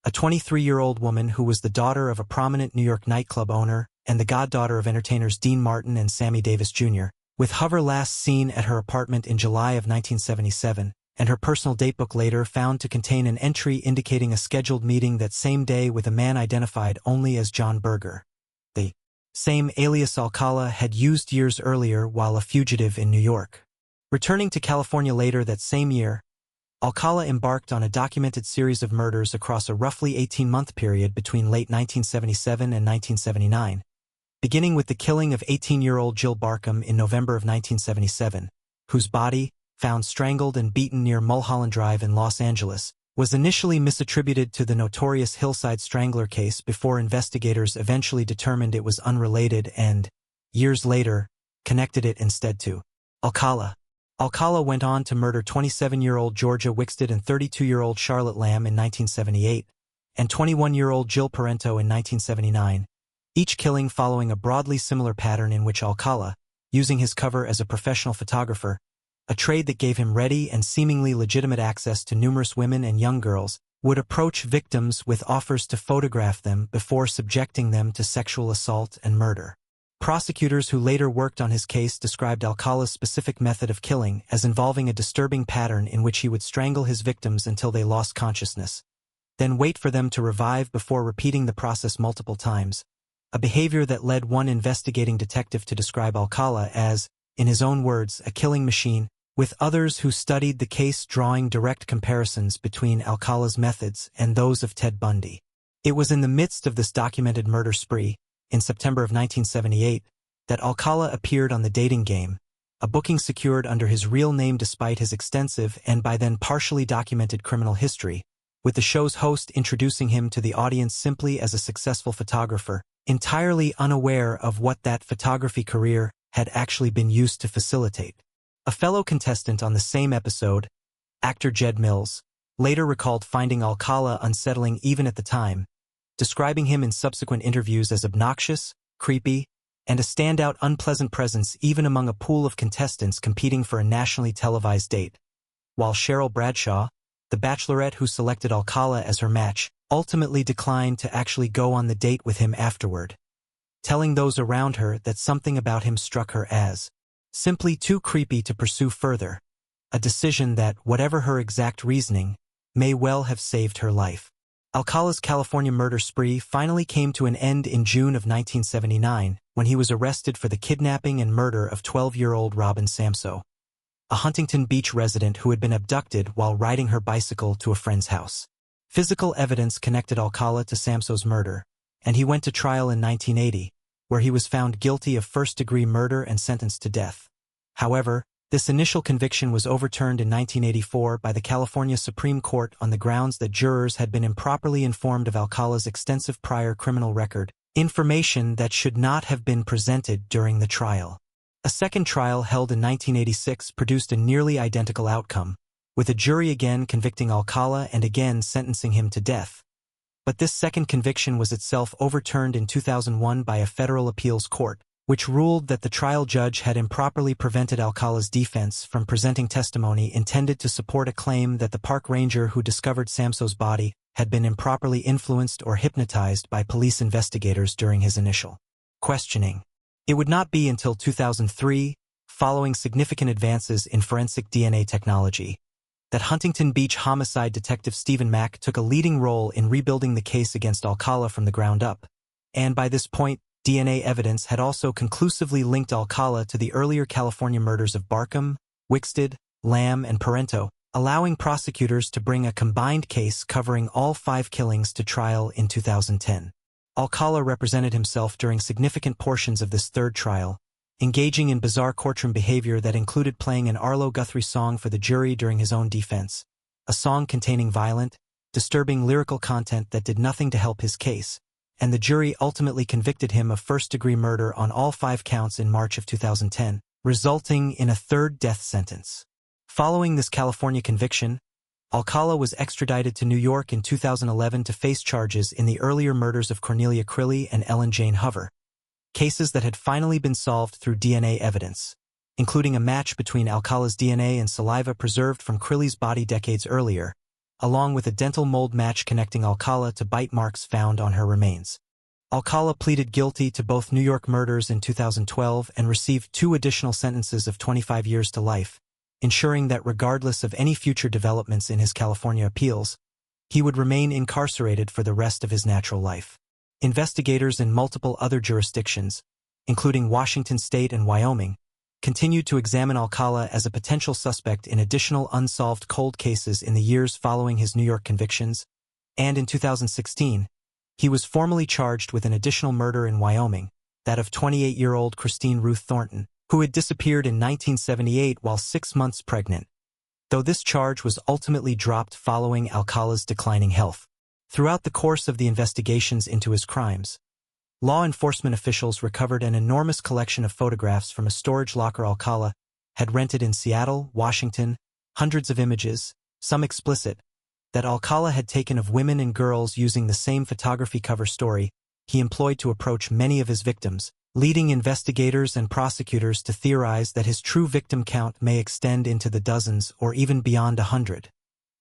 a 23-year-old woman who was the daughter of a prominent New York nightclub owner and the goddaughter of entertainers Dean Martin and Sammy Davis Jr., with Hover last seen at her apartment in July of 1977, and her personal datebook later found to contain an entry indicating a scheduled meeting that same day with a man identified only as John Berger, the same alias Alcala had used years earlier while a fugitive in New York. Returning to California later that same year, Alcala embarked on a documented series of murders across a roughly 18-month period between late 1977 and 1979, beginning with the killing of 18-year-old Jill Barkham in November of 1977, whose body, found strangled and beaten near Mulholland Drive in Los Angeles, was initially misattributed to the notorious Hillside Strangler case before investigators eventually determined it was unrelated and, years later, connected it instead to Alcala. Alcala went on to murder 27-year-old Georgia Wickstead and 32-year-old Charlotte Lamb in 1978, and 21-year-old Jill Parento in 1979, each killing following a broadly similar pattern in which Alcala, using his cover as a professional photographer, a trade that gave him ready and seemingly legitimate access to numerous women and young girls, would approach victims with offers to photograph them before subjecting them to sexual assault and murder. Prosecutors who later worked on his case described Alcala's specific method of killing as involving a disturbing pattern in which he would strangle his victims until they lost consciousness, then wait for them to revive before repeating the process multiple times, a behavior that led one investigating detective to describe Alcala as, in his own words, a killing machine, with others who studied the case drawing direct comparisons between Alcala's methods and those of Ted Bundy. It was in the midst of this documented murder spree, in September of 1978, that Alcala appeared on The Dating Game, a booking secured under his real name despite his extensive and by then partially documented criminal history, with the show's host introducing him to the audience simply as a successful photographer, entirely unaware of what that photography career had actually been used to facilitate. A fellow contestant on the same episode, actor Jed Mills, later recalled finding Alcala unsettling even at the time, describing him in subsequent interviews as obnoxious, creepy, and a standout unpleasant presence even among a pool of contestants competing for a nationally televised date, while Cheryl Bradshaw, the bachelorette who selected Alcala as her match, ultimately declined to actually go on the date with him afterward, telling those around her that something about him struck her as simply too creepy to pursue further, a decision that, whatever her exact reasoning, may well have saved her life. Alcala's California murder spree finally came to an end in June of 1979 when he was arrested for the kidnapping and murder of 12-year-old Robin Samso, a Huntington Beach resident who had been abducted while riding her bicycle to a friend's house. Physical evidence connected Alcala to Samso's murder, and he went to trial in 1980, where he was found guilty of first-degree murder and sentenced to death. However, This initial conviction was overturned in 1984 by the California Supreme Court on the grounds that jurors had been improperly informed of Alcala's extensive prior criminal record, information that should not have been presented during the trial. A second trial held in 1986 produced a nearly identical outcome, with a jury again convicting Alcala and again sentencing him to death. But this second conviction was itself overturned in 2001 by a federal appeals court, which ruled that the trial judge had improperly prevented Alcala's defense from presenting testimony intended to support a claim that the park ranger who discovered Samso's body had been improperly influenced or hypnotized by police investigators during his initial questioning. It would not be until 2003, following significant advances in forensic DNA technology, that Huntington Beach homicide detective Stephen Mack took a leading role in rebuilding the case against Alcala from the ground up, and by this point, DNA evidence had also conclusively linked Alcala to the earlier California murders of Barkham, Wickstead, Lamb, and Parento, allowing prosecutors to bring a combined case covering all 5 killings to trial in 2010. Alcala represented himself during significant portions of this third trial, engaging in bizarre courtroom behavior that included playing an Arlo Guthrie song for the jury during his own defense, a song containing violent, disturbing lyrical content that did nothing to help his case, and the jury ultimately convicted him of first-degree murder on all 5 counts in March of 2010, resulting in a third death sentence. Following this California conviction, Alcala was extradited to New York in 2011 to face charges in the earlier murders of Cornelia Crilly and Ellen Jane Hover, cases that had finally been solved through DNA evidence, including a match between Alcala's DNA and saliva preserved from Crilly's body decades earlier, along with a dental mold match connecting Alcala to bite marks found on her remains. Alcala pleaded guilty to both New York murders in 2012 and received 2 additional sentences of 25 years to life, ensuring that regardless of any future developments in his California appeals, he would remain incarcerated for the rest of his natural life. Investigators in multiple other jurisdictions, including Washington State and Wyoming, continued to examine Alcala as a potential suspect in additional unsolved cold cases in the years following his New York convictions, and in 2016, he was formally charged with an additional murder in Wyoming, that of 28-year-old Christine Ruth Thornton, who had disappeared in 1978 while 6 months pregnant, though this charge was ultimately dropped following Alcala's declining health. Throughout the course of the investigations into his crimes, law enforcement officials recovered an enormous collection of photographs from a storage locker Alcala had rented in Seattle, Washington, hundreds of images, some explicit, that Alcala had taken of women and girls using the same photography cover story he employed to approach many of his victims, leading investigators and prosecutors to theorize that his true victim count may extend into the dozens or even beyond 100.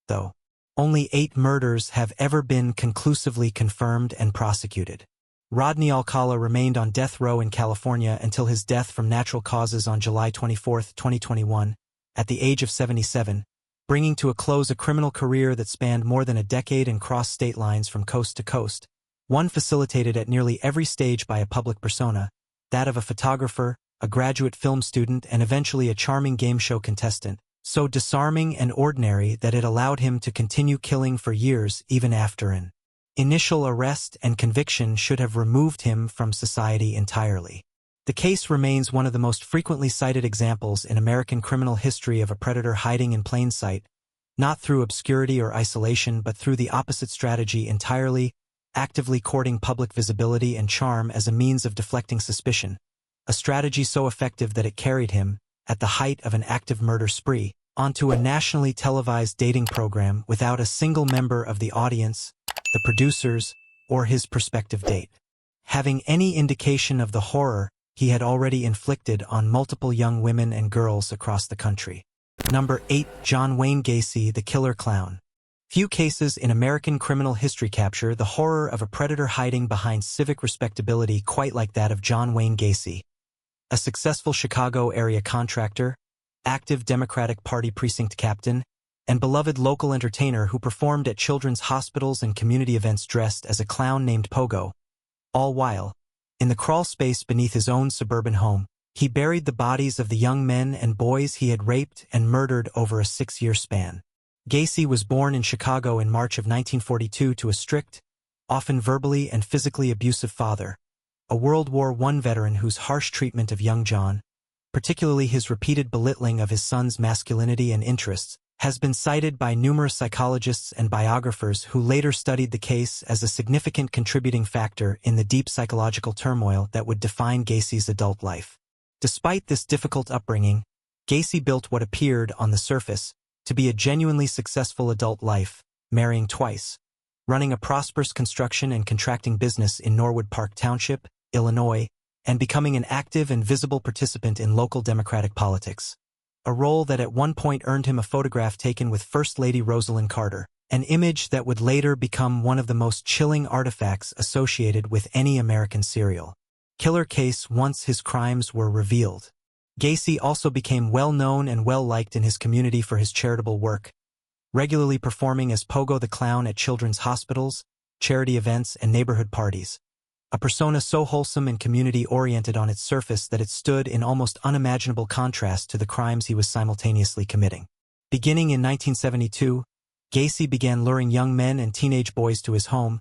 Though only 8 murders have ever been conclusively confirmed and prosecuted. Rodney Alcala remained on death row in California until his death from natural causes on July 24, 2021, at the age of 77, bringing to a close a criminal career that spanned more than a decade and crossed state lines from coast to coast, one facilitated at nearly every stage by a public persona, that of a photographer, a graduate film student, and eventually a charming game show contestant, so disarming and ordinary that it allowed him to continue killing for years even after an initial arrest and conviction should have removed him from society entirely. The case remains one of the most frequently cited examples in American criminal history of a predator hiding in plain sight, not through obscurity or isolation but through the opposite strategy entirely, actively courting public visibility and charm as a means of deflecting suspicion, a strategy so effective that it carried him, at the height of an active murder spree, onto a nationally televised dating program without a single member of the audience, the producers, or his prospective date having any indication of the horror he had already inflicted on multiple young women and girls across the country. Number 8. John Wayne Gacy, the Killer Clown. Few cases in American criminal history capture the horror of a predator hiding behind civic respectability quite like that of John Wayne Gacy, a successful Chicago area contractor, active Democratic Party precinct captain, and beloved local entertainer who performed at children's hospitals and community events dressed as a clown named Pogo. All while, in the crawl space beneath his own suburban home, he buried the bodies of the young men and boys he had raped and murdered over a 6-year span. Gacy was born in Chicago in March of 1942 to a strict, often verbally and physically abusive father, a World War I veteran whose harsh treatment of young John, particularly his repeated belittling of his son's masculinity and interests, has been cited by numerous psychologists and biographers who later studied the case as a significant contributing factor in the deep psychological turmoil that would define Gacy's adult life. Despite this difficult upbringing, Gacy built what appeared, on the surface, to be a genuinely successful adult life, marrying twice, running a prosperous construction and contracting business in Norwood Park Township, Illinois, and becoming an active and visible participant in local Democratic politics. A role that at one point earned him a photograph taken with First Lady Rosalynn Carter, an image that would later become one of the most chilling artifacts associated with any American serial killer case once his crimes were revealed. Gacy also became well-known and well-liked in his community for his charitable work, regularly performing as Pogo the Clown at children's hospitals, charity events, and neighborhood parties. A persona so wholesome and community-oriented on its surface that it stood in almost unimaginable contrast to the crimes he was simultaneously committing. Beginning in 1972, Gacy began luring young men and teenage boys to his home,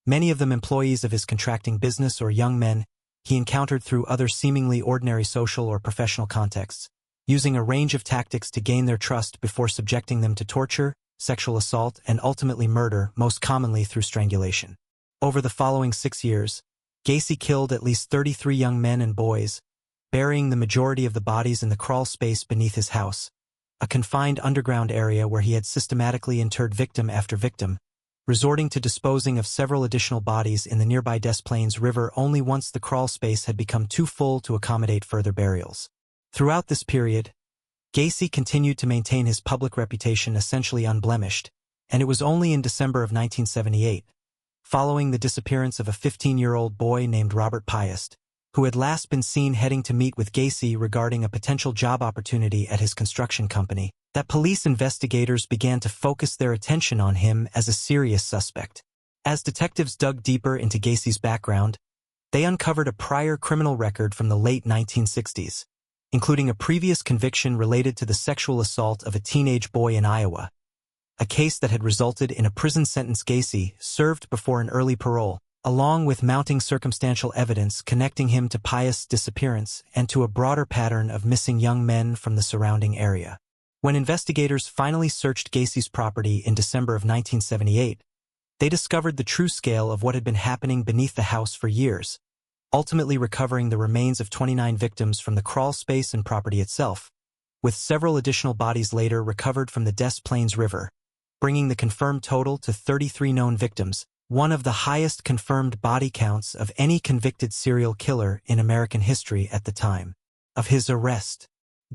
many of them employees of his contracting business or young men he encountered through other seemingly ordinary social or professional contexts, using a range of tactics to gain their trust before subjecting them to torture, sexual assault, and ultimately murder, most commonly through strangulation. Over the following 6 years, Gacy killed at least 33 young men and boys, burying the majority of the bodies in the crawl space beneath his house, a confined underground area where he had systematically interred victim after victim, resorting to disposing of several additional bodies in the nearby Des Plaines River only once the crawl space had become too full to accommodate further burials. Throughout this period, Gacy continued to maintain his public reputation essentially unblemished, and it was only in December of 1978, following the disappearance of a 15-year-old boy named Robert Piest, who had last been seen heading to meet with Gacy regarding a potential job opportunity at his construction company, that police investigators began to focus their attention on him as a serious suspect. As detectives dug deeper into Gacy's background, they uncovered a prior criminal record from the late 1960s, including a previous conviction related to the sexual assault of a teenage boy in Iowa, a case that had resulted in a prison sentence. Gacy served before an early parole, along with mounting circumstantial evidence connecting him to Piest's disappearance and to a broader pattern of missing young men from the surrounding area. When investigators finally searched Gacy's property in December of 1978, they discovered the true scale of what had been happening beneath the house for years, ultimately recovering the remains of 29 victims from the crawl space and property itself, with several additional bodies later recovered from the Des Plaines River, bringing the confirmed total to 33 known victims, one of the highest confirmed body counts of any convicted serial killer in American history at the time of his arrest.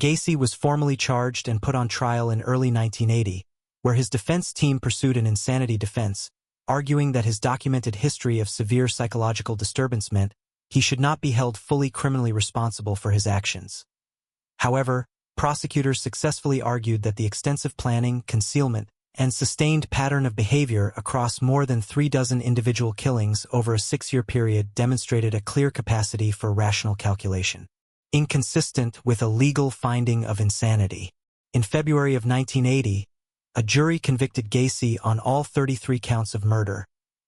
Gacy was formally charged and put on trial in early 1980, where his defense team pursued an insanity defense, arguing that his documented history of severe psychological disturbance meant he should not be held fully criminally responsible for his actions. However, prosecutors successfully argued that the extensive planning, concealment, and sustained pattern of behavior across more than 36 individual killings over a 6-year period demonstrated a clear capacity for rational calculation, inconsistent with a legal finding of insanity. In February of 1980, a jury convicted Gacy on all 33 counts of murder,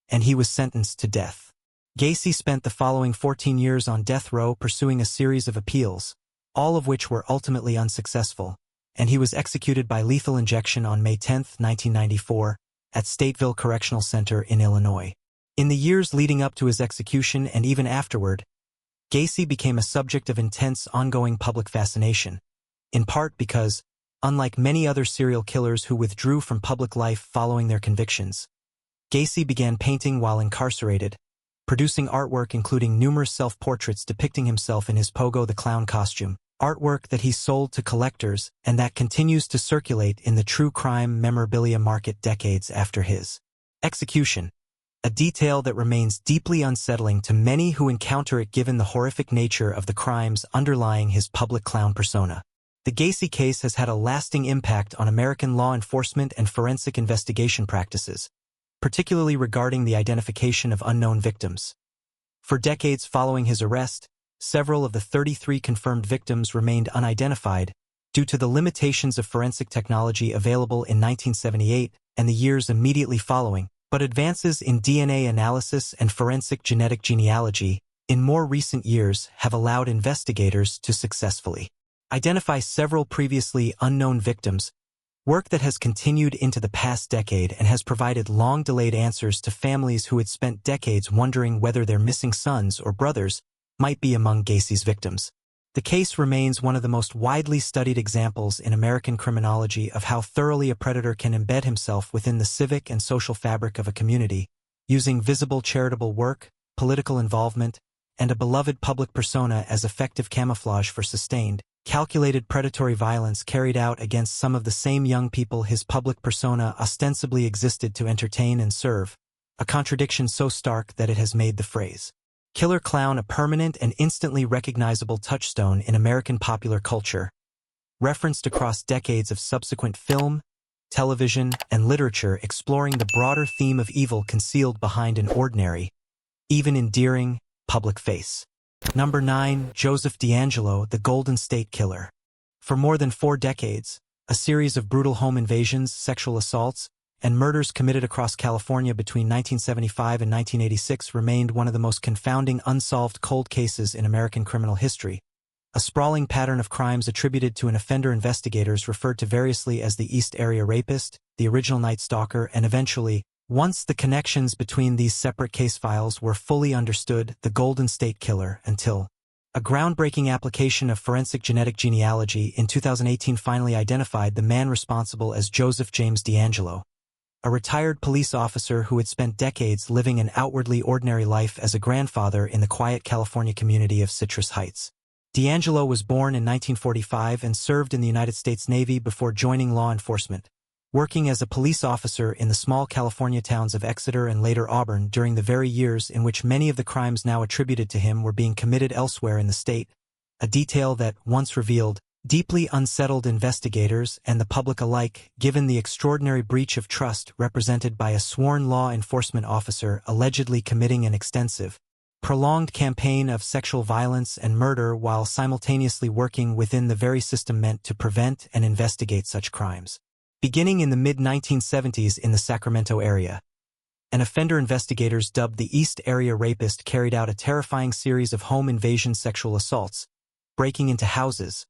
and he was sentenced to death. Gacy spent the following 14 years on death row pursuing a series of appeals, all of which were ultimately unsuccessful, and he was executed by lethal injection on May 10, 1994, at Stateville Correctional Center in Illinois. In the years leading up to his execution and even afterward, Gacy became a subject of intense ongoing public fascination, in part because, unlike many other serial killers who withdrew from public life following their convictions, Gacy began painting while incarcerated, producing artwork including numerous self-portraits depicting himself in his Pogo the Clown costume, artwork that he sold to collectors and that continues to circulate in the true crime memorabilia market decades after his execution, a detail that remains deeply unsettling to many who encounter it given the horrific nature of the crimes underlying his public clown persona. The Gacy case has had a lasting impact on American law enforcement and forensic investigation practices, particularly regarding the identification of unknown victims. For decades following his arrest, several of the 33 confirmed victims remained unidentified due to the limitations of forensic technology available in 1978 and the years immediately following, but advances in DNA analysis and forensic genetic genealogy in more recent years have allowed investigators to successfully identify several previously unknown victims, work that has continued into the past decade and has provided long-delayed answers to families who had spent decades wondering whether their missing sons or brothers might be among Gacy's victims. The case remains one of the most widely studied examples in American criminology of how thoroughly a predator can embed himself within the civic and social fabric of a community, using visible charitable work, political involvement, and a beloved public persona as effective camouflage for sustained, calculated predatory violence carried out against some of the same young people his public persona ostensibly existed to entertain and serve, a contradiction so stark that it has made the phrase killer clown a permanent and instantly recognizable touchstone in American popular culture, referenced across decades of subsequent film, television, and literature exploring the broader theme of evil concealed behind an ordinary, even endearing, public face. Number 9. Joseph DeAngelo, the Golden State Killer. For more than 4 decades, a series of brutal home invasions, sexual assaults, and murders committed across California between 1975 and 1986 remained one of the most confounding unsolved cold cases in American criminal history. A sprawling pattern of crimes attributed to an offender investigators referred to variously as the East Area Rapist, the original Night Stalker, and eventually, once the connections between these separate case files were fully understood, the Golden State Killer, until a groundbreaking application of forensic genetic genealogy in 2018 finally identified the man responsible as Joseph James DeAngelo, a retired police officer who had spent decades living an outwardly ordinary life as a grandfather in the quiet California community of Citrus Heights. DeAngelo was born in 1945 and served in the United States Navy before joining law enforcement, working as a police officer in the small California towns of Exeter and later Auburn during the very years in which many of the crimes now attributed to him were being committed elsewhere in the state, a detail that, once revealed, deeply unsettled investigators and the public alike, given the extraordinary breach of trust represented by a sworn law enforcement officer allegedly committing an extensive, prolonged campaign of sexual violence and murder while simultaneously working within the very system meant to prevent and investigate such crimes. Beginning in the mid-1970s in the Sacramento area, an offender investigators dubbed the East Area Rapist carried out a terrifying series of home invasion sexual assaults, breaking into houses,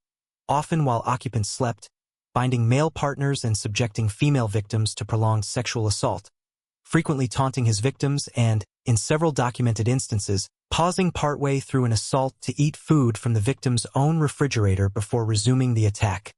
often while occupants slept, binding male partners and subjecting female victims to prolonged sexual assault, frequently taunting his victims and, in several documented instances, pausing partway through an assault to eat food from the victim's own refrigerator before resuming the attack.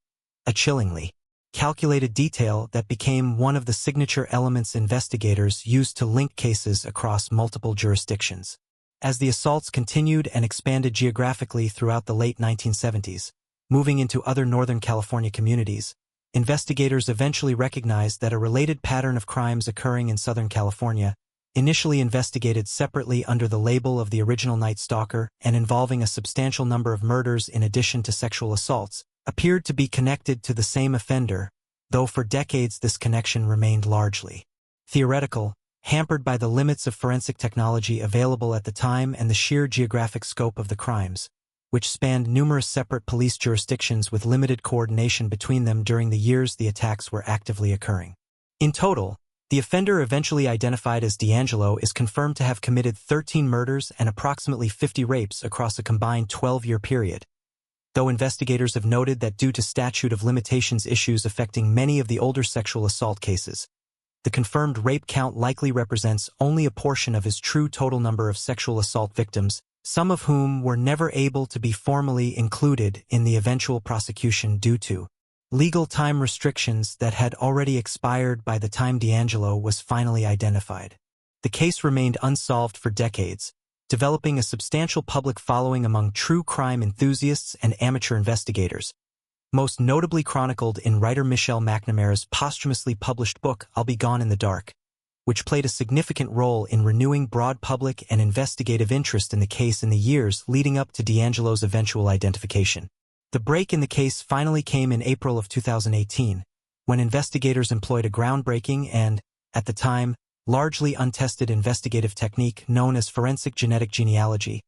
A chillingly calculated detail that became one of the signature elements investigators used to link cases across multiple jurisdictions. As the assaults continued and expanded geographically throughout the late 1970s, moving into other Northern California communities, investigators eventually recognized that a related pattern of crimes occurring in Southern California, initially investigated separately under the label of the original Night Stalker and involving a substantial number of murders in addition to sexual assaults, appeared to be connected to the same offender, though for decades this connection remained largely theoretical, hampered by the limits of forensic technology available at the time and the sheer geographic scope of the crimes, which spanned numerous separate police jurisdictions with limited coordination between them during the years the attacks were actively occurring. In total, the offender eventually identified as DeAngelo is confirmed to have committed 13 murders and approximately 50 rapes across a combined 12-year period, though investigators have noted that due to statute of limitations issues affecting many of the older sexual assault cases, the confirmed rape count likely represents only a portion of his true total number of sexual assault victims, some of whom were never able to be formally included in the eventual prosecution due to legal time restrictions that had already expired by the time DeAngelo was finally identified. The case remained unsolved for decades, developing a substantial public following among true crime enthusiasts and amateur investigators, most notably chronicled in writer Michelle McNamara's posthumously published book I'll Be Gone in the Dark, which played a significant role in renewing broad public and investigative interest in the case in the years leading up to DeAngelo's eventual identification. The break in the case finally came in April of 2018, when investigators employed a groundbreaking and, at the time, largely untested investigative technique known as forensic genetic genealogy,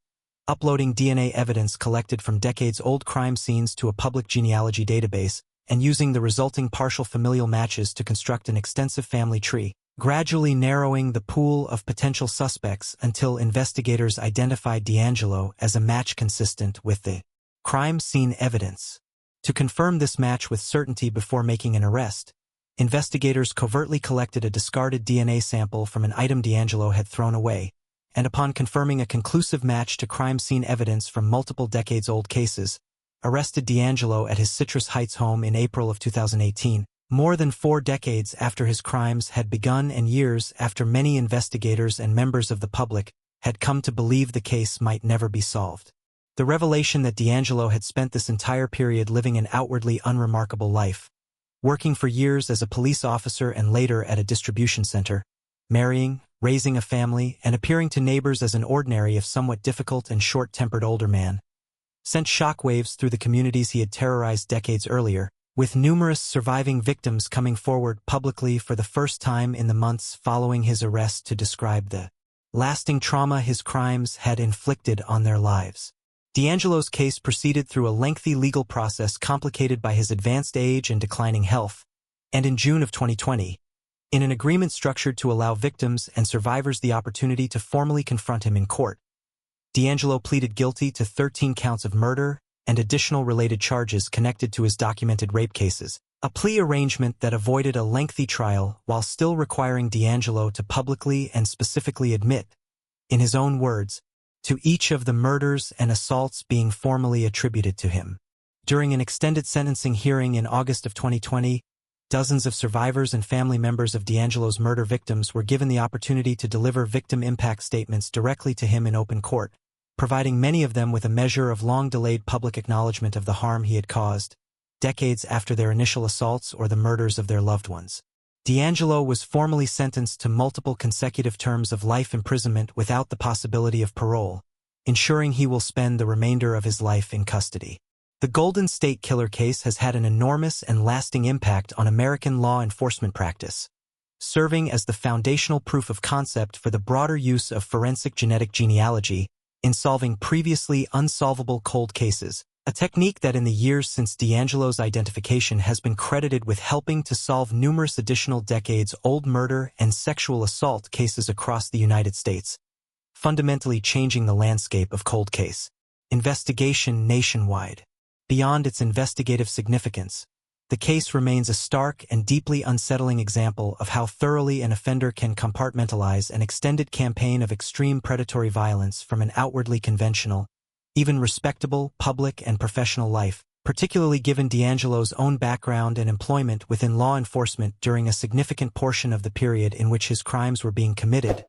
uploading DNA evidence collected from decades-old crime scenes to a public genealogy database and using the resulting partial familial matches to construct an extensive family tree, gradually narrowing the pool of potential suspects until investigators identified DeAngelo as a match consistent with the crime scene evidence. To confirm this match with certainty before making an arrest, investigators covertly collected a discarded DNA sample from an item DeAngelo had thrown away, and upon confirming a conclusive match to crime scene evidence from multiple decades-old cases, arrested DeAngelo at his Citrus Heights home in April of 2018, more than 4 decades after his crimes had begun and years after many investigators and members of the public had come to believe the case might never be solved. The revelation that DeAngelo had spent this entire period living an outwardly unremarkable life, working for years as a police officer and later at a distribution center, marrying, raising a family, and appearing to neighbors as an ordinary if somewhat difficult and short-tempered older man, sent shockwaves through the communities he had terrorized decades earlier, with numerous surviving victims coming forward publicly for the first time in the months following his arrest to describe the lasting trauma his crimes had inflicted on their lives. DeAngelo's case proceeded through a lengthy legal process complicated by his advanced age and declining health, and in June of 2020, in an agreement structured to allow victims and survivors the opportunity to formally confront him in court, DeAngelo pleaded guilty to 13 counts of murder and additional related charges connected to his documented rape cases, a plea arrangement that avoided a lengthy trial while still requiring DeAngelo to publicly and specifically admit, in his own words, to each of the murders and assaults being formally attributed to him. During an extended sentencing hearing in August of 2020, dozens of survivors and family members of DeAngelo's murder victims were given the opportunity to deliver victim impact statements directly to him in open court, providing many of them with a measure of long-delayed public acknowledgement of the harm he had caused, decades after their initial assaults or the murders of their loved ones. DeAngelo was formally sentenced to multiple consecutive terms of life imprisonment without the possibility of parole, ensuring he will spend the remainder of his life in custody. The Golden State Killer case has had an enormous and lasting impact on American law enforcement practice, serving as the foundational proof of concept for the broader use of forensic genetic genealogy in solving previously unsolvable cold cases, a technique that in the years since DeAngelo's identification has been credited with helping to solve numerous additional decades-old murder and sexual assault cases across the United States, fundamentally changing the landscape of cold case investigation nationwide. Beyond its investigative significance, the case remains a stark and deeply unsettling example of how thoroughly an offender can compartmentalize an extended campaign of extreme predatory violence from an outwardly conventional, even respectable, public and professional life, particularly given DeAngelo's own background and employment within law enforcement during a significant portion of the period in which his crimes were being committed,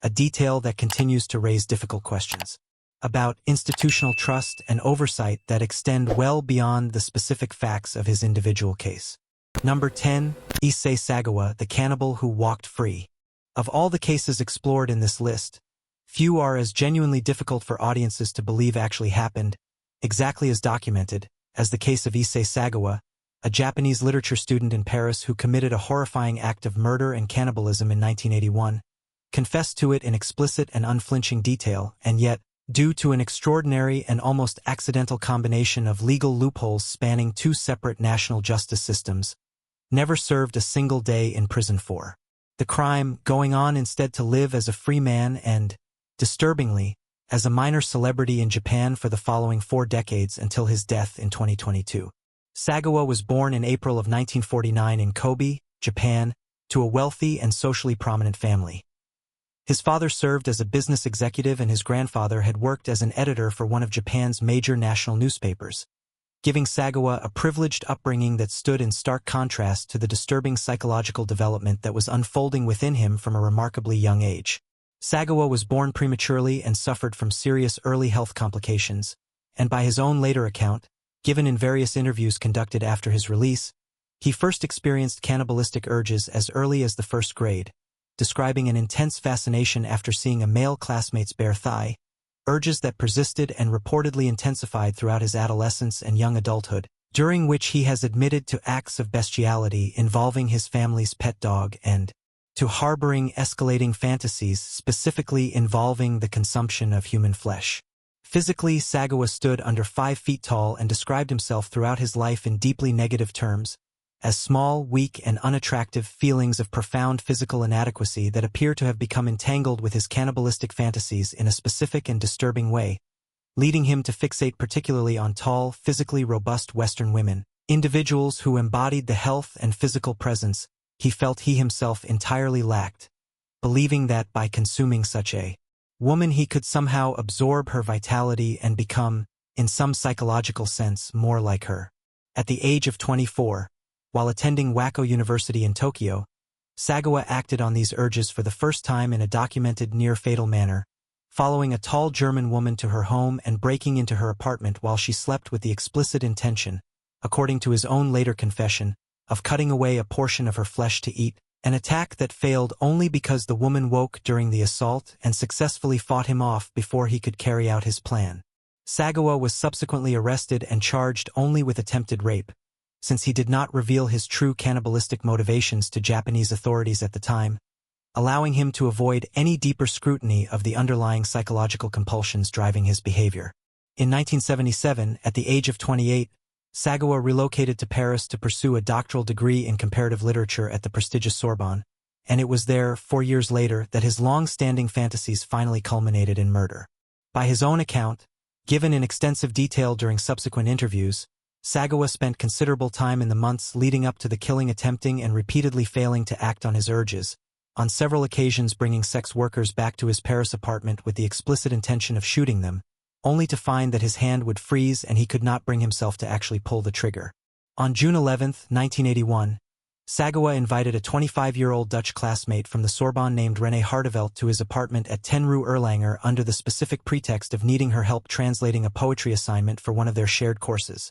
a detail that continues to raise difficult questions about institutional trust and oversight that extend well beyond the specific facts of his individual case. Number 10. Issei Sagawa, the cannibal who walked free. Of all the cases explored in this list, few are as genuinely difficult for audiences to believe actually happened, exactly as documented, as the case of Issei Sagawa, a Japanese literature student in Paris who committed a horrifying act of murder and cannibalism in 1981, confessed to it in explicit and unflinching detail, and yet, due to an extraordinary and almost accidental combination of legal loopholes spanning 2 separate national justice systems, never served a single day in prison for the crime, going on instead to live as a free man and, disturbingly, as a minor celebrity in Japan for the following 4 decades until his death in 2022. Sagawa was born in April of 1949 in Kobe, Japan, to a wealthy and socially prominent family. His father served as a business executive and his grandfather had worked as an editor for one of Japan's major national newspapers, giving Sagawa a privileged upbringing that stood in stark contrast to the disturbing psychological development that was unfolding within him from a remarkably young age. Sagawa was born prematurely and suffered from serious early health complications, and by his own later account, given in various interviews conducted after his release, he first experienced cannibalistic urges as early as the 1st grade, describing an intense fascination after seeing a male classmate's bare thigh, urges that persisted and reportedly intensified throughout his adolescence and young adulthood, during which he has admitted to acts of bestiality involving his family's pet dog and to harboring escalating fantasies specifically involving the consumption of human flesh. Physically, Sagawa stood under 5 feet tall and described himself throughout his life in deeply negative terms, as small, weak, and unattractive feelings of profound physical inadequacy that appear to have become entangled with his cannibalistic fantasies in a specific and disturbing way, leading him to fixate particularly on tall, physically robust Western women, individuals who embodied the health and physical presence he felt he himself entirely lacked, believing that by consuming such a woman he could somehow absorb her vitality and become, in some psychological sense, more like her. At the age of 24, while attending Wako University in Tokyo, Sagawa acted on these urges for the first time in a documented near-fatal manner, following a tall German woman to her home and breaking into her apartment while she slept with the explicit intention, according to his own later confession, of cutting away a portion of her flesh to eat, an attack that failed only because the woman woke during the assault and successfully fought him off before he could carry out his plan. Sagawa was subsequently arrested and charged only with attempted rape, since he did not reveal his true cannibalistic motivations to Japanese authorities at the time, allowing him to avoid any deeper scrutiny of the underlying psychological compulsions driving his behavior. In 1977, at the age of 28, Sagawa relocated to Paris to pursue a doctoral degree in comparative literature at the prestigious Sorbonne, and it was there, 4 years later, that his long-standing fantasies finally culminated in murder. By his own account, given in extensive detail during subsequent interviews, Sagawa spent considerable time in the months leading up to the killing attempting and repeatedly failing to act on his urges, on several occasions bringing sex workers back to his Paris apartment with the explicit intention of shooting them, only to find that his hand would freeze and he could not bring himself to actually pull the trigger. On June 11, 1981, Sagawa invited a 25-year-old Dutch classmate from the Sorbonne named René Hartevelt to his apartment at 10 Rue Erlanger under the specific pretext of needing her help translating a poetry assignment for one of their shared courses.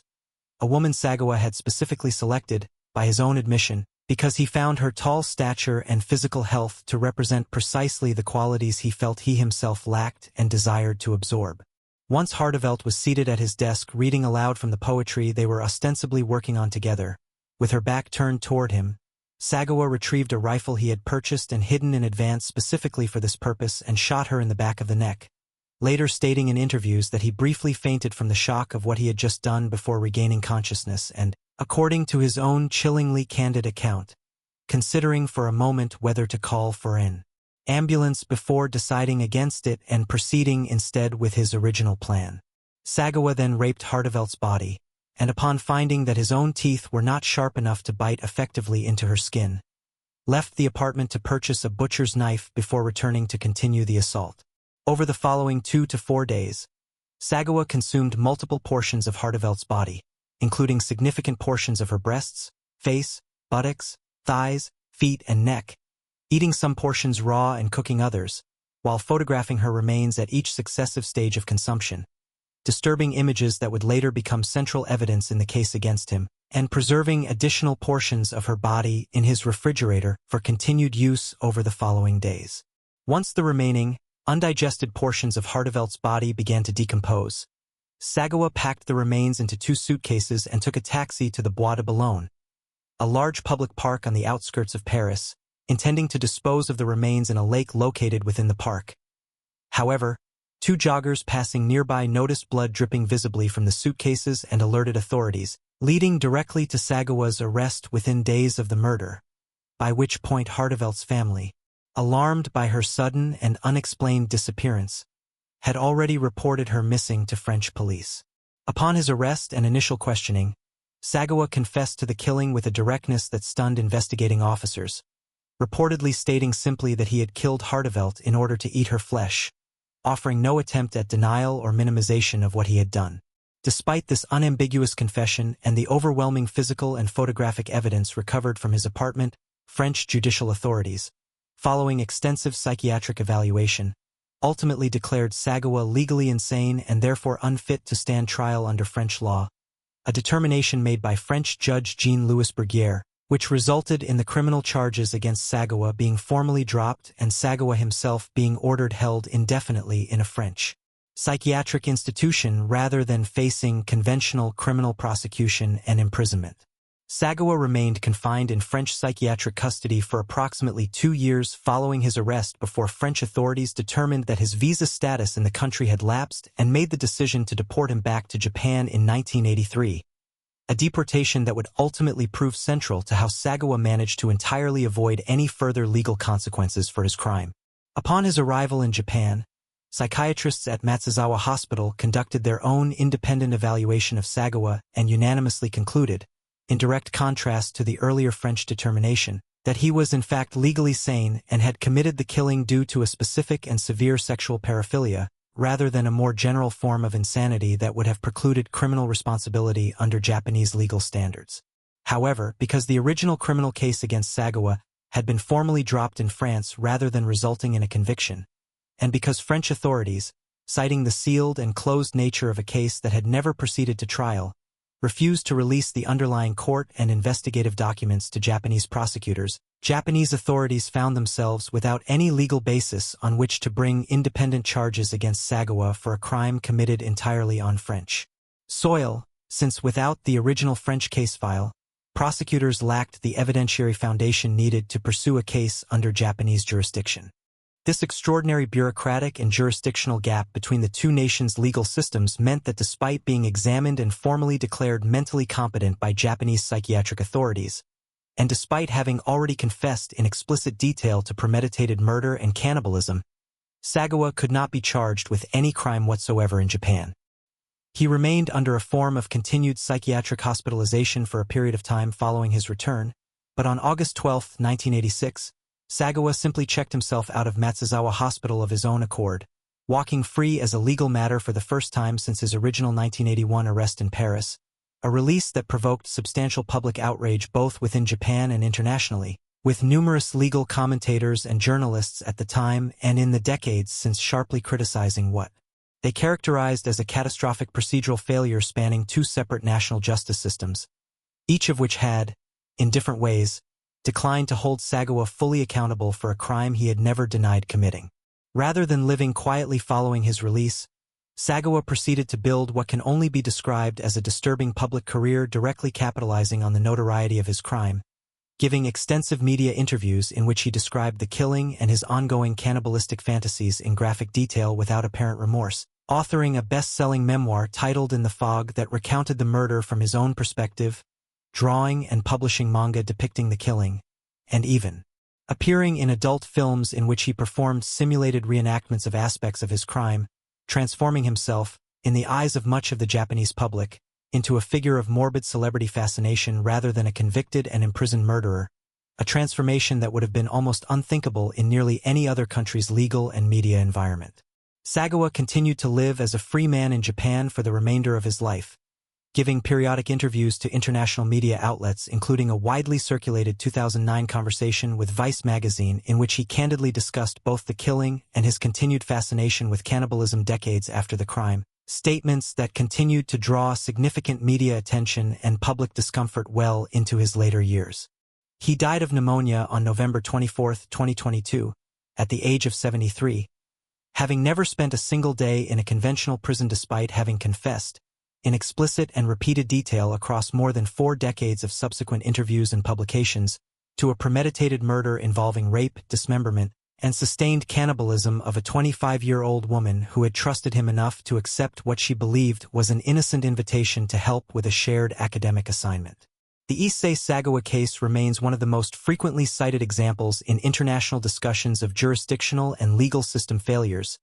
A woman Sagawa had specifically selected, by his own admission, because he found her tall stature and physical health to represent precisely the qualities he felt he himself lacked and desired to absorb. Once Hartevelt was seated at his desk reading aloud from the poetry they were ostensibly working on together, with her back turned toward him, Sagawa retrieved a rifle he had purchased and hidden in advance specifically for this purpose and shot her in the back of the neck, later stating in interviews that he briefly fainted from the shock of what he had just done before regaining consciousness and, according to his own chillingly candid account, considering for a moment whether to call for an ambulance before deciding against it and proceeding instead with his original plan. Sagawa then raped Hartevelt's body, and upon finding that his own teeth were not sharp enough to bite effectively into her skin, left the apartment to purchase a butcher's knife before returning to continue the assault. Over the following 2 to 4 days, Sagawa consumed multiple portions of Hartevelt's body, including significant portions of her breasts, face, buttocks, thighs, feet, and neck, eating some portions raw and cooking others, while photographing her remains at each successive stage of consumption, disturbing images that would later become central evidence in the case against him, and preserving additional portions of her body in his refrigerator for continued use over the following days. Once the remaining, undigested portions of Hartevelt's body began to decompose, Sagawa packed the remains into 2 suitcases and took a taxi to the Bois de Boulogne, a large public park on the outskirts of Paris, intending to dispose of the remains in a lake located within the park. However, 2 joggers passing nearby noticed blood dripping visibly from the suitcases and alerted authorities, leading directly to Sagawa's arrest within days of the murder, by which point Hartevelt's family, alarmed by her sudden and unexplained disappearance, had already reported her missing to French police. Upon his arrest and initial questioning, Sagawa confessed to the killing with a directness that stunned investigating officers, reportedly stating simply that he had killed Hartevelt in order to eat her flesh, offering no attempt at denial or minimization of what he had done. Despite this unambiguous confession and the overwhelming physical and photographic evidence recovered from his apartment, French judicial authorities, following extensive psychiatric evaluation, ultimately declared Sagawa legally insane and therefore unfit to stand trial under French law, a determination made by French Judge Jean-Louis Bruguière, which resulted in the criminal charges against Sagawa being formally dropped and Sagawa himself being ordered held indefinitely in a French psychiatric institution rather than facing conventional criminal prosecution and imprisonment. Sagawa remained confined in French psychiatric custody for approximately 2 years following his arrest before French authorities determined that his visa status in the country had lapsed and made the decision to deport him back to Japan in 1983. A deportation that would ultimately prove central to how Sagawa managed to entirely avoid any further legal consequences for his crime. Upon his arrival in Japan, psychiatrists at Matsuzawa Hospital conducted their own independent evaluation of Sagawa and unanimously concluded, in direct contrast to the earlier French determination, that he was in fact legally sane and had committed the killing due to a specific and severe sexual paraphilia, rather than a more general form of insanity that would have precluded criminal responsibility under Japanese legal standards. However, because the original criminal case against Sagawa had been formally dropped in France rather than resulting in a conviction, and because French authorities, citing the sealed and closed nature of a case that had never proceeded to trial, refused to release the underlying court and investigative documents to Japanese prosecutors, Japanese authorities found themselves without any legal basis on which to bring independent charges against Sagawa for a crime committed entirely on French soil, since without the original French case file, prosecutors lacked the evidentiary foundation needed to pursue a case under Japanese jurisdiction. This extraordinary bureaucratic and jurisdictional gap between the two nations' legal systems meant that despite being examined and formally declared mentally competent by Japanese psychiatric authorities, and despite having already confessed in explicit detail to premeditated murder and cannibalism, Sagawa could not be charged with any crime whatsoever in Japan. He remained under a form of continued psychiatric hospitalization for a period of time following his return, but on August 12, 1986, Sagawa simply checked himself out of Matsuzawa Hospital of his own accord, walking free as a legal matter for the first time since his original 1981 arrest in Paris, a release that provoked substantial public outrage both within Japan and internationally, with numerous legal commentators and journalists at the time and in the decades since sharply criticizing what they characterized as a catastrophic procedural failure spanning two separate national justice systems, each of which had, in different ways, declined to hold Sagawa fully accountable for a crime he had never denied committing. Rather than living quietly following his release, Sagawa proceeded to build what can only be described as a disturbing public career directly capitalizing on the notoriety of his crime, giving extensive media interviews in which he described the killing and his ongoing cannibalistic fantasies in graphic detail without apparent remorse, authoring a best-selling memoir titled In the Fog that recounted the murder from his own perspective, drawing and publishing manga depicting the killing, and even appearing in adult films in which he performed simulated reenactments of aspects of his crime, transforming himself, in the eyes of much of the Japanese public, into a figure of morbid celebrity fascination rather than a convicted and imprisoned murderer, a transformation that would have been almost unthinkable in nearly any other country's legal and media environment. Sagawa continued to live as a free man in Japan for the remainder of his life, giving periodic interviews to international media outlets including a widely circulated 2009 conversation with Vice magazine in which he candidly discussed both the killing and his continued fascination with cannibalism decades after the crime, statements that continued to draw significant media attention and public discomfort well into his later years. He died of pneumonia on November 24, 2022, at the age of 73, having never spent a single day in a conventional prison despite having confessed, in explicit and repeated detail across more than 4 decades of subsequent interviews and publications, to a premeditated murder involving rape, dismemberment, and sustained cannibalism of a 25-year-old woman who had trusted him enough to accept what she believed was an innocent invitation to help with a shared academic assignment. The Issei Sagawa case remains one of the most frequently cited examples in international discussions of jurisdictional and legal system failures,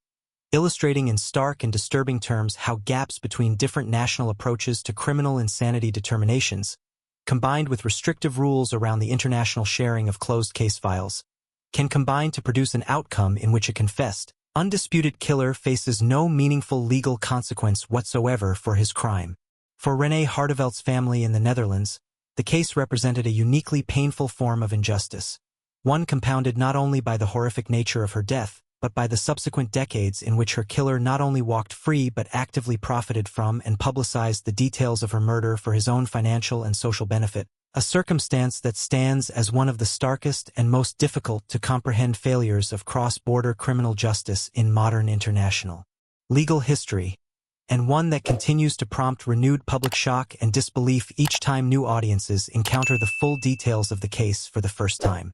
illustrating in stark and disturbing terms how gaps between different national approaches to criminal insanity determinations, combined with restrictive rules around the international sharing of closed case files, can combine to produce an outcome in which a confessed, undisputed killer faces no meaningful legal consequence whatsoever for his crime. For René Hardevelt's family in the Netherlands, the case represented a uniquely painful form of injustice, one compounded not only by the horrific nature of her death, but by the subsequent decades in which her killer not only walked free but actively profited from and publicized the details of her murder for his own financial and social benefit, a circumstance that stands as one of the starkest and most difficult to comprehend failures of cross-border criminal justice in modern international legal history, and one that continues to prompt renewed public shock and disbelief each time new audiences encounter the full details of the case for the first time.